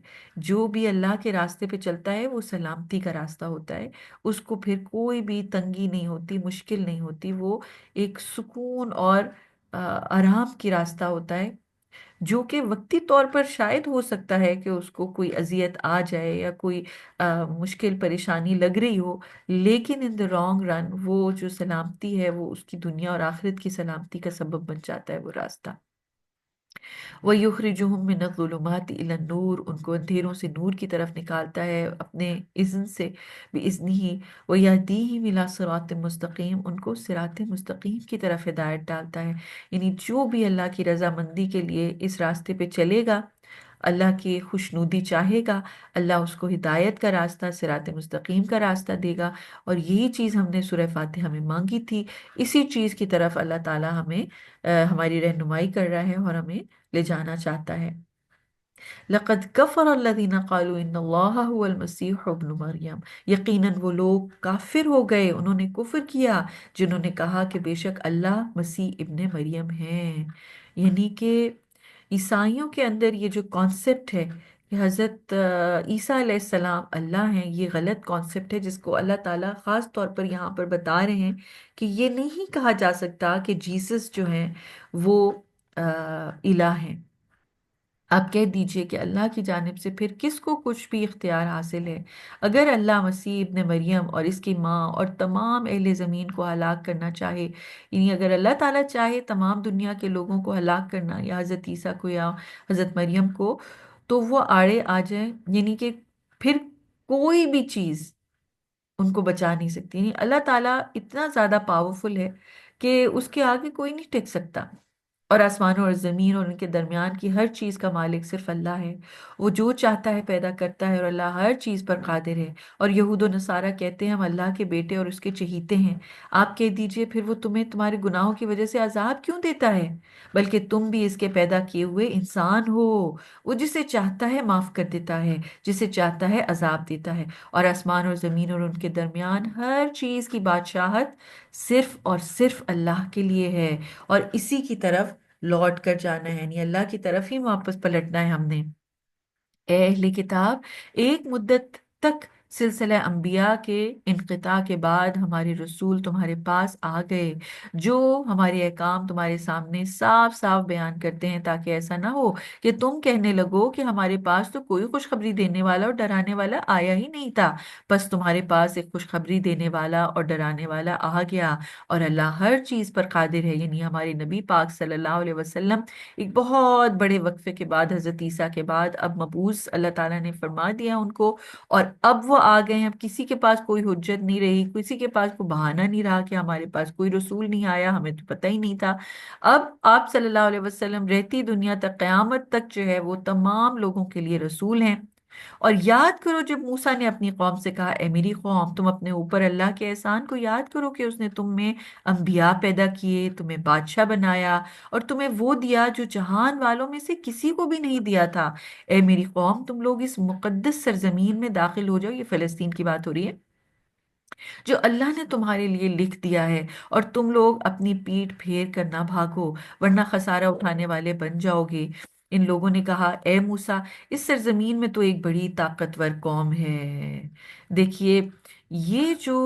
جو بھی اللہ کے راستے پہ چلتا ہے وہ سلامتی کا راستہ ہوتا ہے، اس کو پھر کوئی بھی تنگی نہیں ہوتی، مشکل نہیں ہوتی، وہ ایک سکون اور آرام کی راستہ ہوتا ہے، جو کہ وقتی طور پر شاید ہو سکتا ہے کہ اس کو کوئی اذیت آ جائے یا کوئی مشکل پریشانی لگ رہی ہو، لیکن ان دا رانگ رن وہ جو سلامتی ہے وہ اس کی دنیا اور آخرت کی سلامتی کا سبب بن جاتا ہے وہ راستہ۔ وَيُخْرِجُهُم مِّنَ الظُّلُمَاتِ إِلَى النُّورِ، ان کو اندھیروں سے نور کی طرف نکالتا ہے اپنے اذن سے، بِإِذْنِهِ وَيَهْدِيهِمْ إِلَىٰ صِرَاطٍ مستقیم، ان کو صراط مستقیم کی طرف ہدایت ڈالتا ہے۔ یعنی جو بھی اللہ کی رضامندی کے لیے اس راستے پہ چلے گا، اللہ کی خوشنودی چاہے گا، اللہ اس کو ہدایت کا راستہ، صراط مستقیم کا راستہ دے گا۔ اور یہی چیز ہم نے سورہ فاتحہ میں مانگی تھی، اسی چیز کی طرف اللہ تعالی ہمیں ہماری رہنمائی کر رہا ہے اور ہمیں لے جانا چاہتا ہے۔ لقد کفر الذین قالوا ان اللہ هو المسیح ابن مریم، یقیناً وہ لوگ کافر ہو گئے، انہوں نے کفر کیا جنہوں نے کہا کہ بے شک اللہ مسیح ابن مریم ہیں۔ یعنی کہ عیسائیوں کے اندر یہ جو کانسیپٹ ہے کہ حضرت عیسیٰ علیہ السلام اللہ ہیں، یہ غلط کانسیپٹ ہے جس کو اللہ تعالیٰ خاص طور پر یہاں پر بتا رہے ہیں کہ یہ نہیں کہا جا سکتا کہ جیسس جو ہیں وہ الہ ہیں۔ آپ کہہ دیجئے کہ اللہ کی جانب سے پھر کس کو کچھ بھی اختیار حاصل ہے؟ اگر اللہ مسیح ابن مریم اور اس کی ماں اور تمام اہل زمین کو ہلاک کرنا چاہے، یعنی اگر اللہ تعالیٰ چاہے تمام دنیا کے لوگوں کو ہلاک کرنا، یا حضرت عیسیٰ کو یا حضرت مریم کو، تو وہ آڑے آ جائیں، یعنی کہ پھر کوئی بھی چیز ان کو بچا نہیں سکتی۔ یعنی اللہ تعالیٰ اتنا زیادہ پاورفل ہے کہ اس کے آگے کوئی نہیں ٹک سکتا۔ اور آسمانوں اور زمین اور ان کے درمیان کی ہر چیز کا مالک صرف اللہ ہے، وہ جو چاہتا ہے پیدا کرتا ہے، اور اللہ ہر چیز پر قادر ہے۔ اور یہود و نصارہ کہتے ہیں ہم اللہ کے بیٹے اور اس کے چہیتے ہیں۔ آپ کہہ دیجئے پھر وہ تمہیں تمہارے گناہوں کی وجہ سے عذاب کیوں دیتا ہے؟ بلکہ تم بھی اس کے پیدا کیے ہوئے انسان ہو، وہ جسے چاہتا ہے معاف کر دیتا ہے، جسے چاہتا ہے عذاب دیتا ہے۔ اور آسمان اور زمین اور ان کے درمیان ہر چیز کی بادشاہت صرف اور صرف اللہ کے لیے ہے، اور اسی کی طرف لوٹ کر جانا ہے، یعنی اللہ کی طرف ہی واپس پلٹنا ہے ہم نے۔ اے اہل کتاب، ایک مدت تک سلسلہ انبیاء کے انقطاع کے بعد ہمارے رسول تمہارے پاس آ گئے جو ہمارے احکام تمہارے سامنے صاف صاف بیان کرتے ہیں، تاکہ ایسا نہ ہو کہ تم کہنے لگو کہ ہمارے پاس تو کوئی خوشخبری دینے والا اور ڈرانے والا آیا ہی نہیں تھا۔ بس تمہارے پاس ایک خوشخبری دینے والا اور ڈرانے والا آ گیا، اور اللہ ہر چیز پر قادر ہے۔ یعنی ہمارے نبی پاک صلی اللہ علیہ وسلم ایک بہت بڑے وقفے کے بعد، حضرت عیسیٰ کے بعد، اب مبعوث اللہ تعالیٰ نے فرما دیا ان کو، اور اب وہ آ گئے ہیں۔ اب کسی کے پاس کوئی حجت نہیں رہی، کسی کے پاس کوئی بہانہ نہیں رہا کہ ہمارے پاس کوئی رسول نہیں آیا، ہمیں تو پتہ ہی نہیں تھا۔ اب آپ صلی اللہ علیہ وسلم رہتی دنیا تک، قیامت تک جو ہے وہ تمام لوگوں کے لیے رسول ہیں۔ اور یاد کرو جب موسیٰ نے اپنی قوم سے کہا اے میری قوم، تم اپنے اوپر اللہ کے احسان کو یاد کرو کہ اس نے تم میں انبیاء پیدا کیے، تمہیں بادشاہ بنایا، اور تمہیں وہ دیا جو جہان والوں میں سے کسی کو بھی نہیں دیا تھا۔ اے میری قوم، تم لوگ اس مقدس سرزمین میں داخل ہو جاؤ، یہ فلسطین کی بات ہو رہی ہے، جو اللہ نے تمہارے لیے لکھ دیا ہے، اور تم لوگ اپنی پیٹھ پھیر کر نہ بھاگو، ورنہ خسارہ اٹھانے والے بن جاؤ گے۔ ان لوگوں نے کہا اے موسیٰ، اس سرزمین میں تو ایک بڑی طاقتور قوم ہے۔ دیکھیے، یہ جو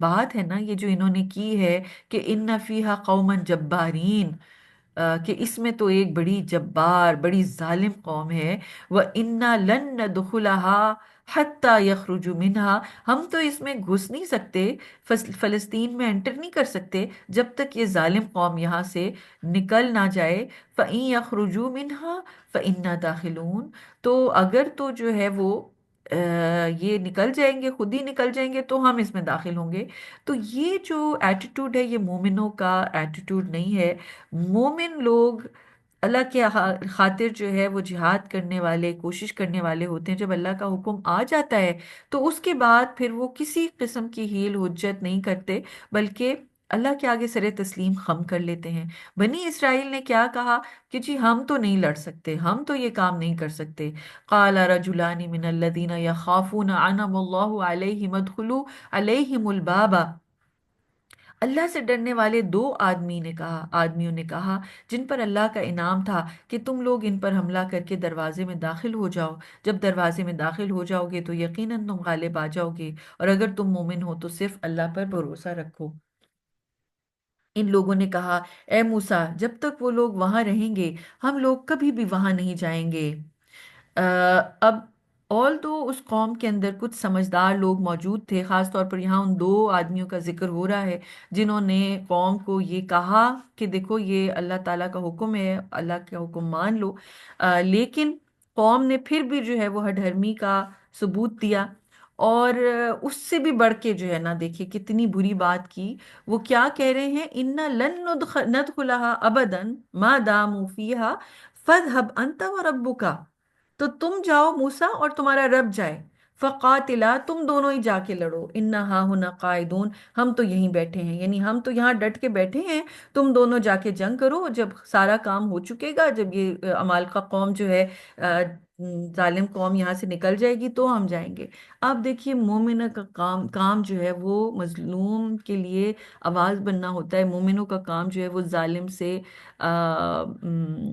بات ہے نا، یہ جو انہوں نے کی ہے کہ ان فیہا قوما جبارین، کہ اس میں تو ایک بڑی جبار، بڑی ظالم قوم ہے۔ وَإِنَّا لَن نَدْخُلَهَا حَتَّى يَخْرُجُوا مِنْهَا، ہم تو اس میں گھس نہیں سکتے، فلسطین میں انٹر نہیں کر سکتے جب تک یہ ظالم قوم یہاں سے نکل نہ جائے۔ فَإِن يَخْرُجُوا مِنْهَا فَإِنَّا دَاخِلُونَ، تو اگر تو جو ہے وہ یہ نکل جائیں گے، خود ہی نکل جائیں گے، تو ہم اس میں داخل ہوں گے۔ تو یہ جو ایٹیٹیوڈ ہے، یہ مومنوں کا ایٹیٹیوڈ نہیں ہے۔ مومن لوگ اللہ کے خاطر جو ہے وہ جہاد کرنے والے، کوشش کرنے والے ہوتے ہیں۔ جب اللہ کا حکم آ جاتا ہے تو اس کے بعد پھر وہ کسی قسم کی ہیل حجت نہیں کرتے، بلکہ اللہ کے آگے سر تسلیم خم کر لیتے ہیں۔ بنی اسرائیل نے کیا کہا کہ جی ہم تو نہیں لڑ سکتے، ہم تو یہ کام نہیں کر سکتے۔ قال رجلان من الذین یخافون انعم اللہ علیہم ادخلوا علیہم الباب، اللہ سے ڈرنے والے دو آدمیوں نے کہا جن پر اللہ کا انعام تھا کہ تم لوگ ان پر حملہ کر کے دروازے میں داخل ہو جاؤ۔ جب دروازے میں داخل ہو جاؤ گے تو یقیناً تم غالب آ جاؤ گے، اور اگر تم مومن ہو تو صرف اللہ پر بھروسہ رکھو۔ ان لوگوں نے کہا اے موسیٰ، جب تک وہ لوگ وہاں رہیں گے ہم لوگ کبھی بھی وہاں نہیں جائیں گے۔ اب آل تو اس قوم کے اندر کچھ سمجھدار لوگ موجود تھے، خاص طور پر یہاں ان دو آدمیوں کا ذکر ہو رہا ہے جنہوں نے قوم کو یہ کہا کہ دیکھو یہ اللہ تعالیٰ کا حکم ہے، اللہ کا حکم مان لو۔ لیکن قوم نے پھر بھی جو ہے وہ ہٹھرمی کا ثبوت دیا، اور اس سے بھی بڑھ کے جو ہے نا، دیکھیے کتنی بری بات کی۔ وہ کیا کہہ رہے ہیں، اِنَّا لَن نَدْخُلَهَا أَبَدًا مَا دَامُوا فِيهَا فَاذْهَبْ أَنْتَ وَرَبُّكَ، تو تم جاؤ موسیٰ اور تمہارا رب جائے، فقاتلا، تم دونوں ہی جا کے لڑو، انا ہا ہنا قائدون، ہم تو یہیں بیٹھے ہیں، یعنی ہم تو یہاں ڈٹ کے بیٹھے ہیں، تم دونوں جا کے جنگ کرو، جب سارا کام ہو چکے گا، جب یہ عمالقہ قوم جو ہے، ظالم قوم یہاں سے نکل جائے گی تو ہم جائیں گے۔ اب دیکھیے مومنہ کا کام جو ہے وہ مظلوم کے لیے آواز بننا ہوتا ہے، مومنوں کا کام جو ہے وہ ظالم سے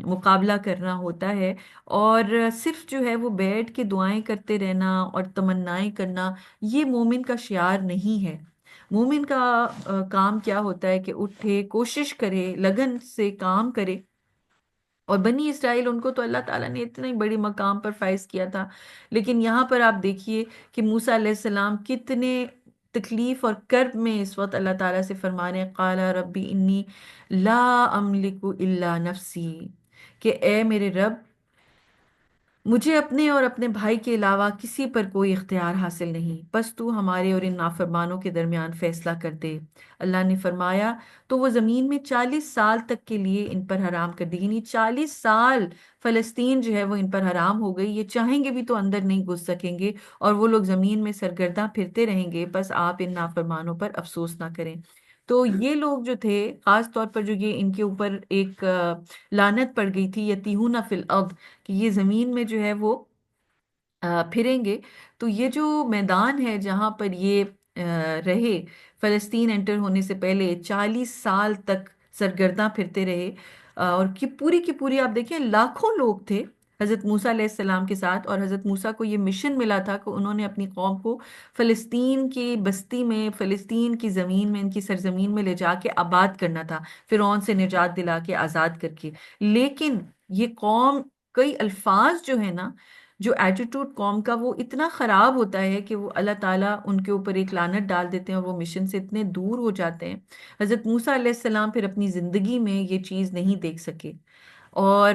مقابلہ کرنا ہوتا ہے، اور صرف جو ہے وہ بیٹھ کے دعائیں کرتے رہنا اور تمنائیں کرنا، یہ مومن کا شعار نہیں ہے۔ مومن کا کام کیا ہوتا ہے کہ اٹھے، کوشش کرے، لگن سے کام کرے۔ اور بنی اسرائیل، ان کو تو اللہ تعالیٰ نے اتنے بڑی مقام پر فائز کیا تھا، لیکن یہاں پر آپ دیکھیے کہ موسیٰ علیہ السلام کتنے تکلیف اور کرب میں اس وقت اللہ تعالیٰ سے فرما رہے ہیں، قال ربی انی لا املک الا نفسی، کہ اے میرے رب، مجھے اپنے اور اپنے بھائی کے علاوہ کسی پر کوئی اختیار حاصل نہیں، بس تو ہمارے اور ان نافرمانوں کے درمیان فیصلہ کر دے۔ اللہ نے فرمایا تو وہ زمین میں 40 سال تک کے لیے ان پر حرام کر دی، یعنی 40 سال فلسطین جو ہے وہ ان پر حرام ہو گئی، یہ چاہیں گے بھی تو اندر نہیں گھس سکیں گے، اور وہ لوگ زمین میں سرگرداں پھرتے رہیں گے، بس آپ ان نافرمانوں پر افسوس نہ کریں۔ تو یہ لوگ جو تھے، خاص طور پر جو یہ ان کے اوپر ایک لعنت پڑ گئی تھی، یتیہون فی الارض، کہ یہ زمین میں جو ہے وہ پھریں گے، تو یہ جو میدان ہے جہاں پر یہ رہے، فلسطین انٹر ہونے سے پہلے 40 سال تک سرگرداں پھرتے رہے، اور کی پوری آپ دیکھیں لاکھوں لوگ تھے حضرت موسیٰ علیہ السلام کے ساتھ، اور حضرت موسیٰ کو یہ مشن ملا تھا کہ انہوں نے اپنی قوم کو فلسطین کی بستی میں، فلسطین کی زمین میں، ان کی سرزمین میں لے جا کے آباد کرنا تھا، فرعون سے نجات دلا کے آزاد کر کے۔ لیکن یہ قوم، کئی الفاظ جو ہے نا، جو ایٹیٹیوڈ قوم کا وہ اتنا خراب ہوتا ہے کہ وہ اللہ تعالیٰ ان کے اوپر ایک لعنت ڈال دیتے ہیں، اور وہ مشن سے اتنے دور ہو جاتے ہیں۔ حضرت موسیٰ علیہ السلام پھر اپنی زندگی میں یہ چیز نہیں دیکھ سکے، اور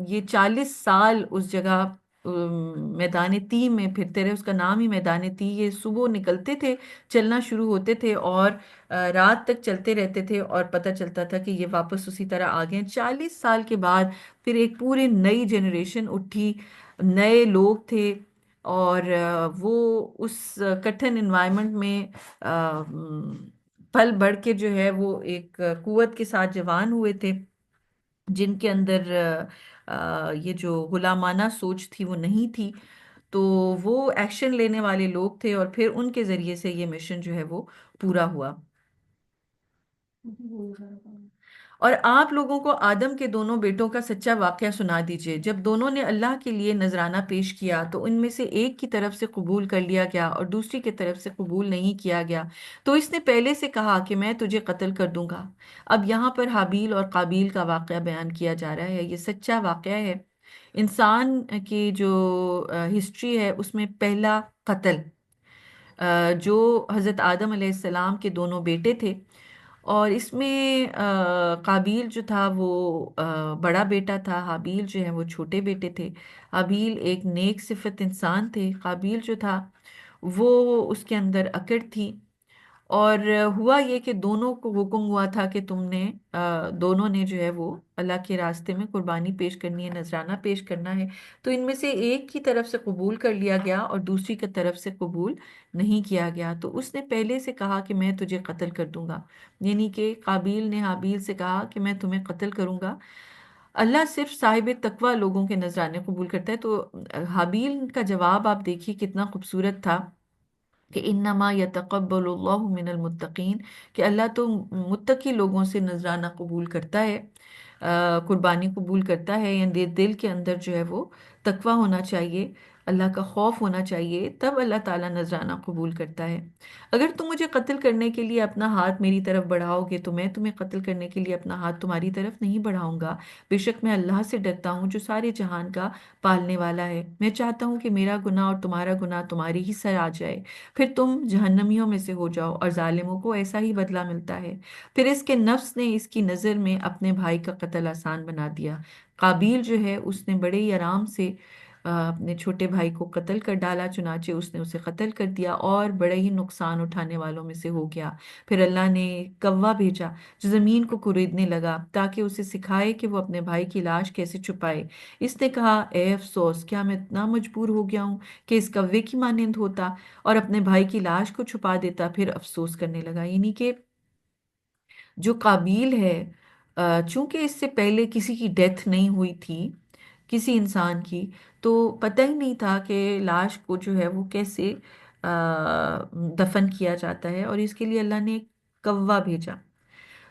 یہ 40 سال اس جگہ میدان تی میں پھرتے رہے، اس کا نام ہی میدان تی، یہ صبح نکلتے تھے، چلنا شروع ہوتے تھے، اور رات تک چلتے رہتے تھے، اور پتہ چلتا تھا کہ یہ واپس اسی طرح آ گئے ہیں۔ 40 سال کے بعد پھر ایک پورے نئی جنریشن اٹھی، نئے لوگ تھے، اور وہ اس کٹھن انوائرمنٹ میں پل بڑھ کے جو ہے وہ ایک قوت کے ساتھ جوان ہوئے تھے، جن کے اندر یہ جو غلامانہ سوچ تھی وہ نہیں تھی، تو وہ ایکشن لینے والے لوگ تھے، اور پھر ان کے ذریعے سے یہ مشن جو ہے وہ پورا ہوا۔ اور آپ لوگوں کو آدم کے دونوں بیٹوں کا سچا واقعہ سنا دیجئے۔ جب دونوں نے اللہ کے لیے نذرانہ پیش کیا تو ان میں سے ایک کی طرف سے قبول کر لیا گیا اور دوسری کی طرف سے قبول نہیں کیا گیا، تو اس نے پہلے سے کہا کہ میں تجھے قتل کر دوں گا۔ اب یہاں پر حابیل اور قابیل کا واقعہ بیان کیا جا رہا ہے، یہ سچا واقعہ ہے۔ انسان کی جو ہسٹری ہے اس میں پہلا قتل جو حضرت آدم علیہ السلام کے دونوں بیٹے تھے، اور اس میں قابیل جو تھا وہ بڑا بیٹا تھا، حابیل جو ہے وہ چھوٹے بیٹے تھے۔ حابیل ایک نیک صفت انسان تھے، قابیل جو تھا وہ اس کے اندر اکڑ تھی۔ اور ہوا یہ کہ دونوں کو حکم ہوا تھا کہ تم نے دونوں نے جو ہے وہ اللہ کے راستے میں قربانی پیش کرنی ہے، نذرانہ پیش کرنا ہے۔ تو ان میں سے ایک کی طرف سے قبول کر لیا گیا اور دوسری کی طرف سے قبول نہیں کیا گیا، تو اس نے پہلے سے کہا کہ میں تجھے قتل کر دوں گا، یعنی کہ قابیل نے حابیل سے کہا کہ میں تمہیں قتل کروں گا۔ اللہ صرف صاحب تقوی لوگوں کے نذرانے قبول کرتا ہے۔ تو حابیل کا جواب آپ دیکھیے کتنا خوبصورت تھا کہ انما یتقبل اللہ من المتقین، کہ اللہ تو متقی لوگوں سے نذرانہ قبول کرتا ہے، قربانی قبول کرتا ہے، یعنی دل کے اندر جو ہے وہ تقوی ہونا چاہیے، اللہ کا خوف ہونا چاہیے، تب اللہ تعالیٰ نذرانہ قبول کرتا ہے۔ اگر تم مجھے قتل کرنے کے لیے اپنا ہاتھ میری طرف بڑھاؤ گے تو میں تمہیں قتل کرنے کے لیے اپنا ہاتھ تمہاری طرف نہیں بڑھاؤں گا۔ بے شک میں اللہ سے ڈرتا ہوں جو سارے جہان کا پالنے والا ہے۔ میں چاہتا ہوں کہ میرا گناہ اور تمہارا گناہ تمہارے ہی سر آ جائے، پھر تم جہنمیوں میں سے ہو جاؤ، اور ظالموں کو ایسا ہی بدلہ ملتا ہے۔ پھر اس کے نفس نے اس کی نظر میں اپنے بھائی کا قتل آسان بنا دیا۔ قابیل جو ہے اس نے بڑے ہی آرام سے اپنے چھوٹے بھائی کو قتل کر ڈالا، چنانچہ اس نے اسے قتل کر دیا اور بڑے ہی نقصان اٹھانے والوں میں سے ہو گیا۔ پھر اللہ نے کوا بھیجا جو زمین کو کوریدنے لگا تاکہ اسے سکھائے کہ وہ اپنے بھائی کی لاش کیسے چھپائے۔ اس نے کہا اے افسوس، کیا میں اتنا مجبور ہو گیا ہوں کہ اس کوے کی مانند ہوتا اور اپنے بھائی کی لاش کو چھپا دیتا۔ پھر افسوس کرنے لگا، یعنی کہ جو قابیل ہے، چونکہ اس سے پہلے کسی کی ڈیتھ نہیں ہوئی تھی کسی انسان کی، تو پتہ ہی نہیں تھا کہ لاش کو جو ہے وہ کیسے دفن کیا جاتا ہے، اور اس کے لیے اللہ نے ایک کوا بھیجا۔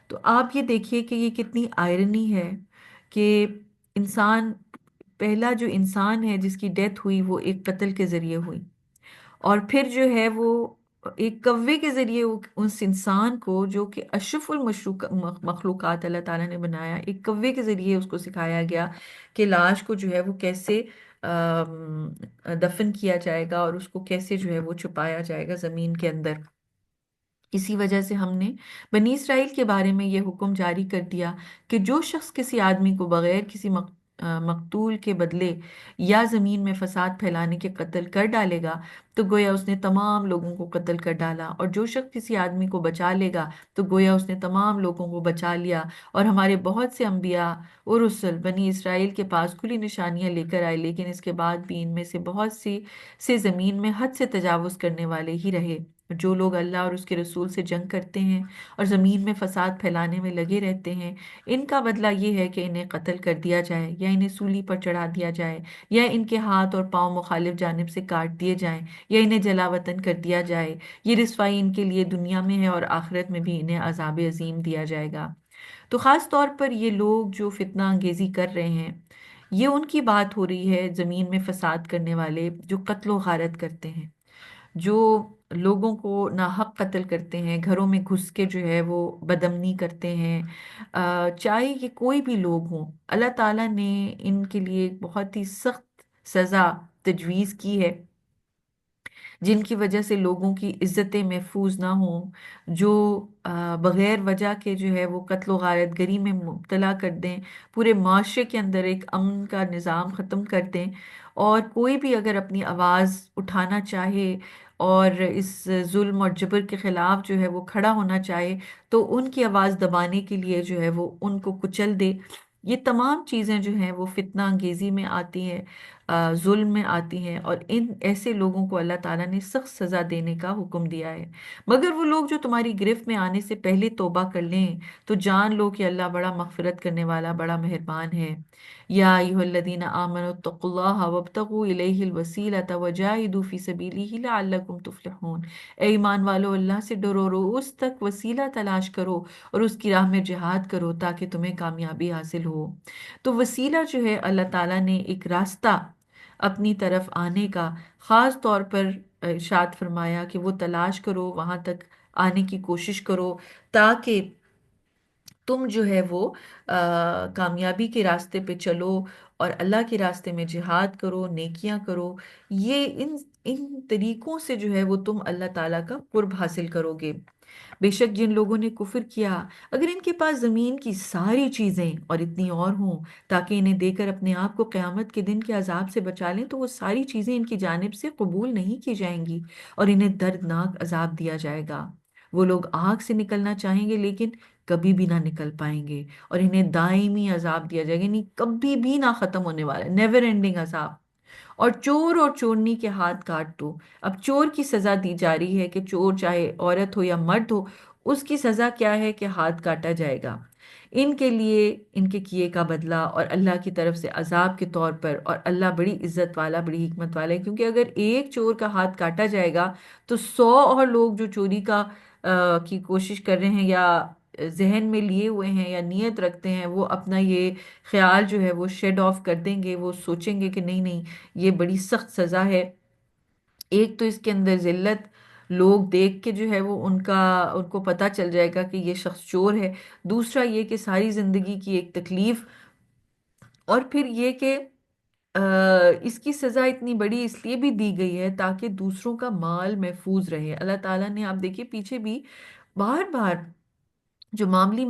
تو آپ یہ دیکھیے کہ یہ کتنی آئرنی ہے کہ انسان، پہلا جو انسان ہے جس کی ڈیتھ ہوئی وہ ایک قتل کے ذریعے ہوئی، اور پھر جو ہے وہ ایک کوے کے ذریعے اس انسان کو جو کہ اشرف مخلوقات اللہ تعالیٰ نے بنایا، ایک کوے کے ذریعے اس کو سکھایا گیا کہ لاش کو جو ہے وہ کیسے دفن کیا جائے گا اور اس کو کیسے جو ہے وہ چھپایا جائے گا زمین کے اندر۔ اسی وجہ سے ہم نے بنی اسرائیل کے بارے میں یہ حکم جاری کر دیا کہ جو شخص کسی آدمی کو بغیر کسی مقتول کے بدلے یا زمین میں فساد پھیلانے کے قتل کر ڈالے گا تو گویا اس نے تمام لوگوں کو قتل کر ڈالا، اور جو شخص کسی آدمی کو بچا لے گا تو گویا اس نے تمام لوگوں کو بچا لیا۔ اور ہمارے بہت سے انبیاء اور رسل بنی اسرائیل کے پاس کھلی نشانیاں لے کر آئے، لیکن اس کے بعد بھی ان میں سے بہت سے زمین میں حد سے تجاوز کرنے والے ہی رہے۔ جو لوگ اللہ اور اس کے رسول سے جنگ کرتے ہیں اور زمین میں فساد پھیلانے میں لگے رہتے ہیں، ان کا بدلہ یہ ہے کہ انہیں قتل کر دیا جائے، یا انہیں سولی پر چڑھا دیا جائے، یا ان کے ہاتھ اور پاؤں مخالف جانب سے کاٹ دیے جائیں، یا انہیں جلا وطن کر دیا جائے۔ یہ رسوائی ان کے لیے دنیا میں ہے، اور آخرت میں بھی انہیں عذاب عظیم دیا جائے گا۔ تو خاص طور پر یہ لوگ جو فتنہ انگیزی کر رہے ہیں، یہ ان کی بات ہو رہی ہے، زمین میں فساد کرنے والے جو قتل و غارت کرتے ہیں، جو لوگوں کو ناحق قتل کرتے ہیں، گھروں میں گھس کے جو ہے وہ بدامنی کرتے ہیں، چاہے یہ کوئی بھی لوگ ہوں، اللہ تعالیٰ نے ان کے لیے ایک بہت ہی سخت سزا تجویز کی ہے، جن کی وجہ سے لوگوں کی عزتیں محفوظ نہ ہوں، جو بغیر وجہ کے جو ہے وہ قتل و غارت گری میں مبتلا کر دیں، پورے معاشرے کے اندر ایک امن کا نظام ختم کر دیں، اور کوئی بھی اگر اپنی آواز اٹھانا چاہے اور اس ظلم اور جبر کے خلاف جو ہے وہ کھڑا ہونا چاہے تو ان کی آواز دبانے کے لیے جو ہے وہ ان کو کچل دے۔ یہ تمام چیزیں جو ہیں وہ فتنہ انگیزی میں آتی ہیں۔ ظلم میں آتی ہیں، اور ان ایسے لوگوں کو اللہ تعالیٰ نے سخت سزا دینے کا حکم دیا ہے۔ مگر وہ لوگ جو تمہاری گرفت میں آنے سے پہلے توبہ کر لیں تو جان لو کہ اللہ بڑا مغفرت کرنے والا، بڑا مہربان ہے۔ یا ایھا الذین آمنوا اتقوا اللہ وابتغوا الیہ الوسیلۃ وجاہدوا فی سبیلہ لعلکم تفلحون۔ اے ایمان والو، اللہ سے ڈرو اور اس تک وسیلہ تلاش کرو اور اس کی راہ میں جہاد کرو تاکہ تمہیں کامیابی حاصل ہو۔ تو وسیلہ جو ہے، اللہ تعالیٰ نے ایک راستہ اپنی طرف آنے کا خاص طور پر ارشاد فرمایا کہ وہ تلاش کرو، وہاں تک آنے کی کوشش کرو تاکہ تم جو ہے وہ کامیابی کے راستے پہ چلو اور اللہ کے راستے میں جہاد کرو، نیکیاں کرو۔ یہ ان طریقوں سے جو ہے وہ تم اللہ تعالیٰ کا قرب حاصل کرو گے۔ بے شک جن لوگوں نے کفر کیا، اگر ان کے پاس زمین کی ساری چیزیں اور اتنی اور ہوں تاکہ انہیں دے کر اپنے آپ کو قیامت کے دن کے عذاب سے بچا لیں، تو وہ ساری چیزیں ان کی جانب سے قبول نہیں کی جائیں گی اور انہیں دردناک عذاب دیا جائے گا۔ وہ لوگ آگ سے نکلنا چاہیں گے لیکن کبھی بھی نہ نکل پائیں گے، اور انہیں دائمی عذاب دیا جائے گا، یعنی کبھی بھی نہ ختم ہونے والا، نیور اینڈنگ عذاب۔ اور چور اور چورنی کے ہاتھ کاٹ دو۔ اب چور کی سزا دی جا رہی ہے کہ چور چاہے عورت ہو یا مرد ہو، اس کی سزا کیا ہے کہ ہاتھ کاٹا جائے گا۔ ان کے لیے ان کے کیے کا بدلہ اور اللہ کی طرف سے عذاب کے طور پر، اور اللہ بڑی عزت والا، بڑی حکمت والا ہے، کیونکہ اگر ایک چور کا ہاتھ کاٹا جائے گا تو 100 اور لوگ جو چوری کی کوشش کر رہے ہیں یا ذہن میں لیے ہوئے ہیں یا نیت رکھتے ہیں، وہ اپنا یہ خیال جو ہے وہ شیڈ آف کر دیں گے، وہ سوچیں گے کہ نہیں نہیں، یہ بڑی سخت سزا ہے۔ ایک تو اس کے اندر ذلت، لوگ دیکھ کے جو ہے وہ ان کو پتہ چل جائے گا کہ یہ شخص چور ہے۔ دوسرا یہ کہ ساری زندگی کی ایک تکلیف، اور پھر یہ کہ اس کی سزا اتنی بڑی اس لیے بھی دی گئی ہے تاکہ دوسروں کا مال محفوظ رہے۔ اللہ تعالیٰ نے، آپ دیکھیے پیچھے بھی بار بار جو مالی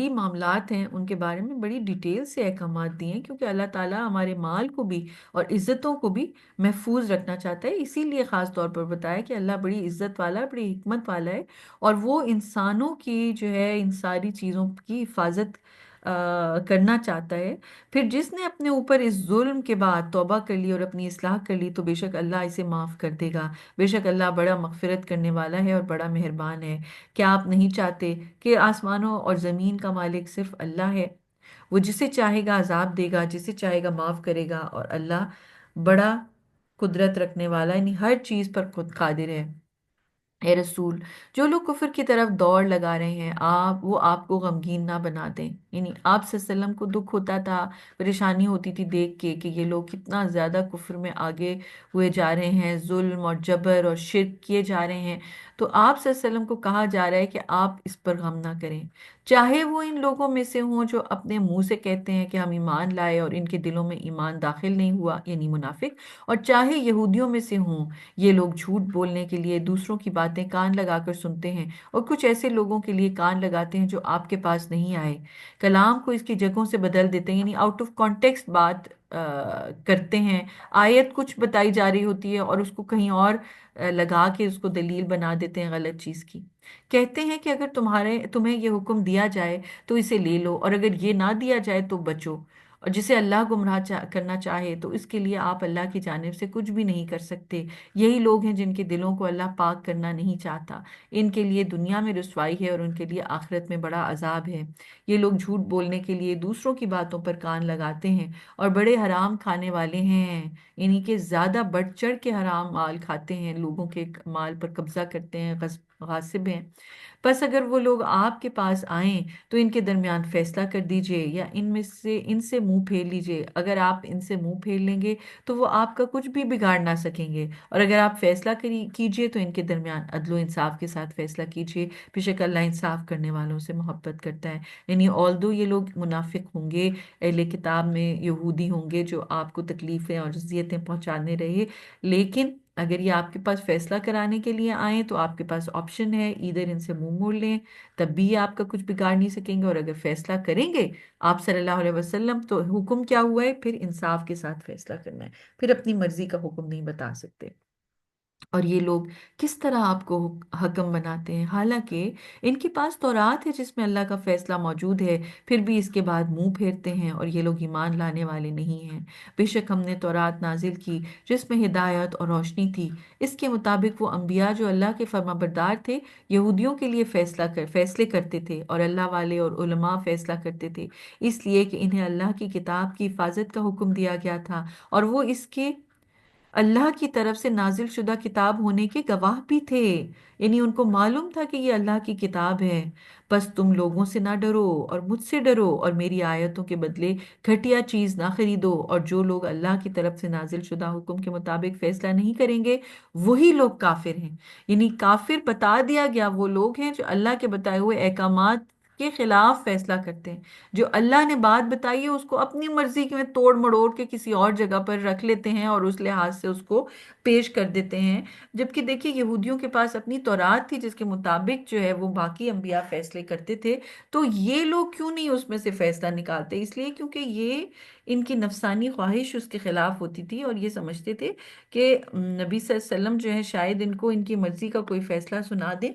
معاملات ہیں ان کے بارے میں بڑی ڈیٹیل سے احکامات دیے ہیں، کیونکہ اللہ تعالیٰ ہمارے مال کو بھی اور عزتوں کو بھی محفوظ رکھنا چاہتا ہے۔ اسی لیے خاص طور پر بتایا کہ اللہ بڑی عزت والا، بڑی حکمت والا ہے، اور وہ انسانوں کی جو ہے ان ساری چیزوں کی حفاظت کرنا چاہتا ہے۔ پھر جس نے اپنے اوپر اس ظلم کے بعد توبہ کر لی اور اپنی اصلاح کر لی تو بے شک اللہ اسے معاف کر دے گا۔ بے شک اللہ بڑا مغفرت کرنے والا ہے اور بڑا مہربان ہے۔ کیا آپ نہیں چاہتے کہ آسمانوں اور زمین کا مالک صرف اللہ ہے؟ وہ جسے چاہے گا عذاب دے گا، جسے چاہے گا معاف کرے گا، اور اللہ بڑا قدرت رکھنے والا، یعنی ہر چیز پر خود قادر ہے۔ اے رسول، جو لوگ کفر کی طرف دوڑ لگا رہے ہیں، وہ آپ کو غمگین نہ بنا دیں۔ یعنی آپ صلی اللہ علیہ وسلم کو دکھ ہوتا تھا، پریشانی ہوتی تھی دیکھ کے کہ یہ لوگ کتنا زیادہ کفر میں آگے ہوئے جا رہے ہیں، ظلم اور جبر اور شرک کیے جا رہے ہیں۔ تو آپ صلی اللہ علیہ وسلم کو کہا جا رہا ہے کہ آپ اس پر غم نہ کریں، چاہے وہ ان لوگوں میں سے ہوں جو اپنے منہ سے کہتے ہیں کہ ہم ایمان لائے اور ان کے دلوں میں ایمان داخل نہیں ہوا، یعنی منافق، اور چاہے یہودیوں میں سے ہوں۔ یہ لوگ جھوٹ بولنے کے لیے دوسروں کی باتیں کان لگا کر سنتے ہیں، اور کچھ ایسے لوگوں کے لیے کان لگاتے ہیں جو آپ کے پاس نہیں آئے، کلام کو اس کی جگہوں سے بدل دیتے ہیں، یعنی آؤٹ آف کانٹیکسٹ بات کرتے ہیں۔ آیت کچھ بتائی جا رہی ہوتی ہے اور اس کو کہیں اور لگا کے اس کو دلیل بنا دیتے ہیں غلط چیز کی۔ کہتے ہیں کہ اگر تمہیں یہ حکم دیا جائے تو اسے لے لو، اور اگر یہ نہ دیا جائے تو بچو، اور جسے اللہ گمراہ کرنا چاہے تو اس کے لیے آپ اللہ کی جانب سے کچھ بھی نہیں کر سکتے۔ یہی لوگ ہیں جن کے دلوں کو اللہ پاک کرنا نہیں چاہتا، ان کے لیے دنیا میں رسوائی ہے اور ان کے لیے آخرت میں بڑا عذاب ہے۔ یہ لوگ جھوٹ بولنے کے لیے دوسروں کی باتوں پر کان لگاتے ہیں اور بڑے حرام کھانے والے ہیں، یعنی کہ زیادہ بڑھ چڑھ کے حرام مال کھاتے ہیں، لوگوں کے مال پر قبضہ کرتے ہیں، غاصب ہیں۔ بس اگر وہ لوگ آپ کے پاس آئیں تو ان کے درمیان فیصلہ کر دیجئے، یا ان سے منہ پھیر لیجئے۔ اگر آپ ان سے منہ پھیر لیں گے تو وہ آپ کا کچھ بھی بگاڑ نہ سکیں گے، اور اگر آپ فیصلہ کیجئے تو ان کے درمیان عدل و انصاف کے ساتھ فیصلہ کیجئے۔ بے شک اللہ انصاف کرنے والوں سے محبت کرتا ہے۔ یعنی آلدو یہ لوگ منافق ہوں گے، اہل کتاب میں یہودی ہوں گے جو آپ کو تکلیفیں اور اذیتیں پہنچانے رہے، لیکن اگر یہ آپ کے پاس فیصلہ کرانے کے لیے آئیں تو آپ کے پاس آپشن ہے، ادھر ان سے منہ موڑ لیں، تب بھی یہ آپ کا کچھ بگاڑ نہیں سکیں گے، اور اگر فیصلہ کریں گے آپ صلی اللہ علیہ وسلم تو حکم کیا ہوا ہے؟ پھر انصاف کے ساتھ فیصلہ کرنا ہے، پھر اپنی مرضی کا حکم نہیں بتا سکتے۔ اور یہ لوگ کس طرح آپ کو حکم بناتے ہیں، حالانکہ ان کے پاس تورات ہے جس میں اللہ کا فیصلہ موجود ہے، پھر بھی اس کے بعد منہ پھیرتے ہیں اور یہ لوگ ایمان لانے والے نہیں ہیں۔ بے شک ہم نے تورات نازل کی جس میں ہدایت اور روشنی تھی، اس کے مطابق وہ انبیاء جو اللہ کے فرما بردار تھے یہودیوں کے لیے فیصلے کرتے تھے، اور اللہ والے اور علماء فیصلہ کرتے تھے، اس لیے کہ انہیں اللہ کی کتاب کی حفاظت کا حکم دیا گیا تھا، اور وہ اس کے اللہ کی طرف سے نازل شدہ کتاب ہونے کے گواہ بھی تھے، یعنی ان کو معلوم تھا کہ یہ اللہ کی کتاب ہے۔ بس تم لوگوں سے نہ ڈرو اور مجھ سے ڈرو، اور میری آیتوں کے بدلے گھٹیا چیز نہ خریدو، اور جو لوگ اللہ کی طرف سے نازل شدہ حکم کے مطابق فیصلہ نہیں کریں گے وہی لوگ کافر ہیں۔ یعنی کافر بتا دیا گیا وہ لوگ ہیں جو اللہ کے بتائے ہوئے احکامات کے خلاف فیصلہ کرتے ہیں، جو اللہ نے بات بتائی ہے اس کو اپنی مرضی میں توڑ مڑوڑ کے کسی اور جگہ پر رکھ لیتے ہیں اور اس لحاظ سے اس کو پیش کر دیتے ہیں۔ جبکہ دیکھیے یہودیوں کے پاس اپنی تورات تھی جس کے مطابق جو ہے وہ باقی انبیاء فیصلے کرتے تھے، تو یہ لوگ کیوں نہیں اس میں سے فیصلہ نکالتے؟ اس لیے کیونکہ یہ ان کی نفسانی خواہش اس کے خلاف ہوتی تھی، اور یہ سمجھتے تھے کہ نبی صلی اللہ علیہ وسلم جو ہے شاید ان کو ان کی مرضی کا کوئی فیصلہ سنا دے۔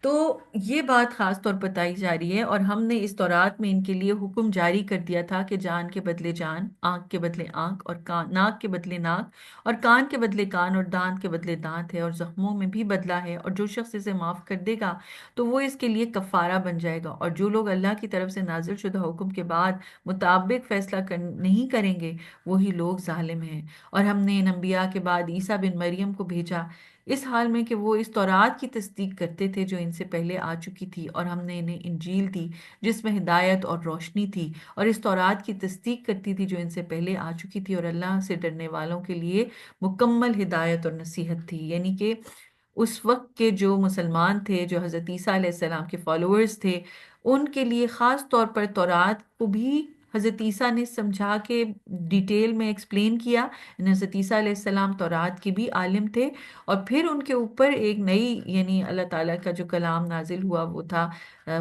تو یہ بات خاص طور پر بتائی جا رہی ہے، اور ہم نے اس تورات میں ان کے لیے حکم جاری کر دیا تھا کہ جان کے بدلے جان، آنکھ کے بدلے آنکھ، اور ناک کے بدلے ناک، اور کان کے بدلے کان، اور دانت کے بدلے دانت ہے، اور زخموں میں بھی بدلہ ہے، اور جو شخص اسے معاف کر دے گا تو وہ اس کے لیے کفارہ بن جائے گا، اور جو لوگ اللہ کی طرف سے نازل شدہ حکم کے بعد مطابق فیصلہ نہیں کریں گے وہی لوگ ظالم ہیں۔ اور ہم نے ان انبیاء کے بعد عیسیٰ بن مریم کو بھیجا، اس حال میں کہ وہ اس تورات کی تصدیق کرتے تھے جو ان سے پہلے آ چکی تھی، اور ہم نے انہیں انجیل دی جس میں ہدایت اور روشنی تھی، اور اس تورات کی تصدیق کرتی تھی جو ان سے پہلے آ چکی تھی، اور اللہ سے ڈرنے والوں کے لیے مکمل ہدایت اور نصیحت تھی۔ یعنی کہ اس وقت کے جو مسلمان تھے، جو حضرت عیسیٰ علیہ السلام کے فالوورز تھے، ان کے لیے خاص طور پر تورات کو بھی حضرت عیسیٰ نے سمجھا کے ڈیٹیل میں ایکسپلین کیا۔ حضرت عیسیٰ علیہ السلام تورات کے بھی عالم تھے، اور پھر ان کے اوپر ایک نئی، یعنی اللہ تعالیٰ کا جو کلام نازل ہوا وہ تھا،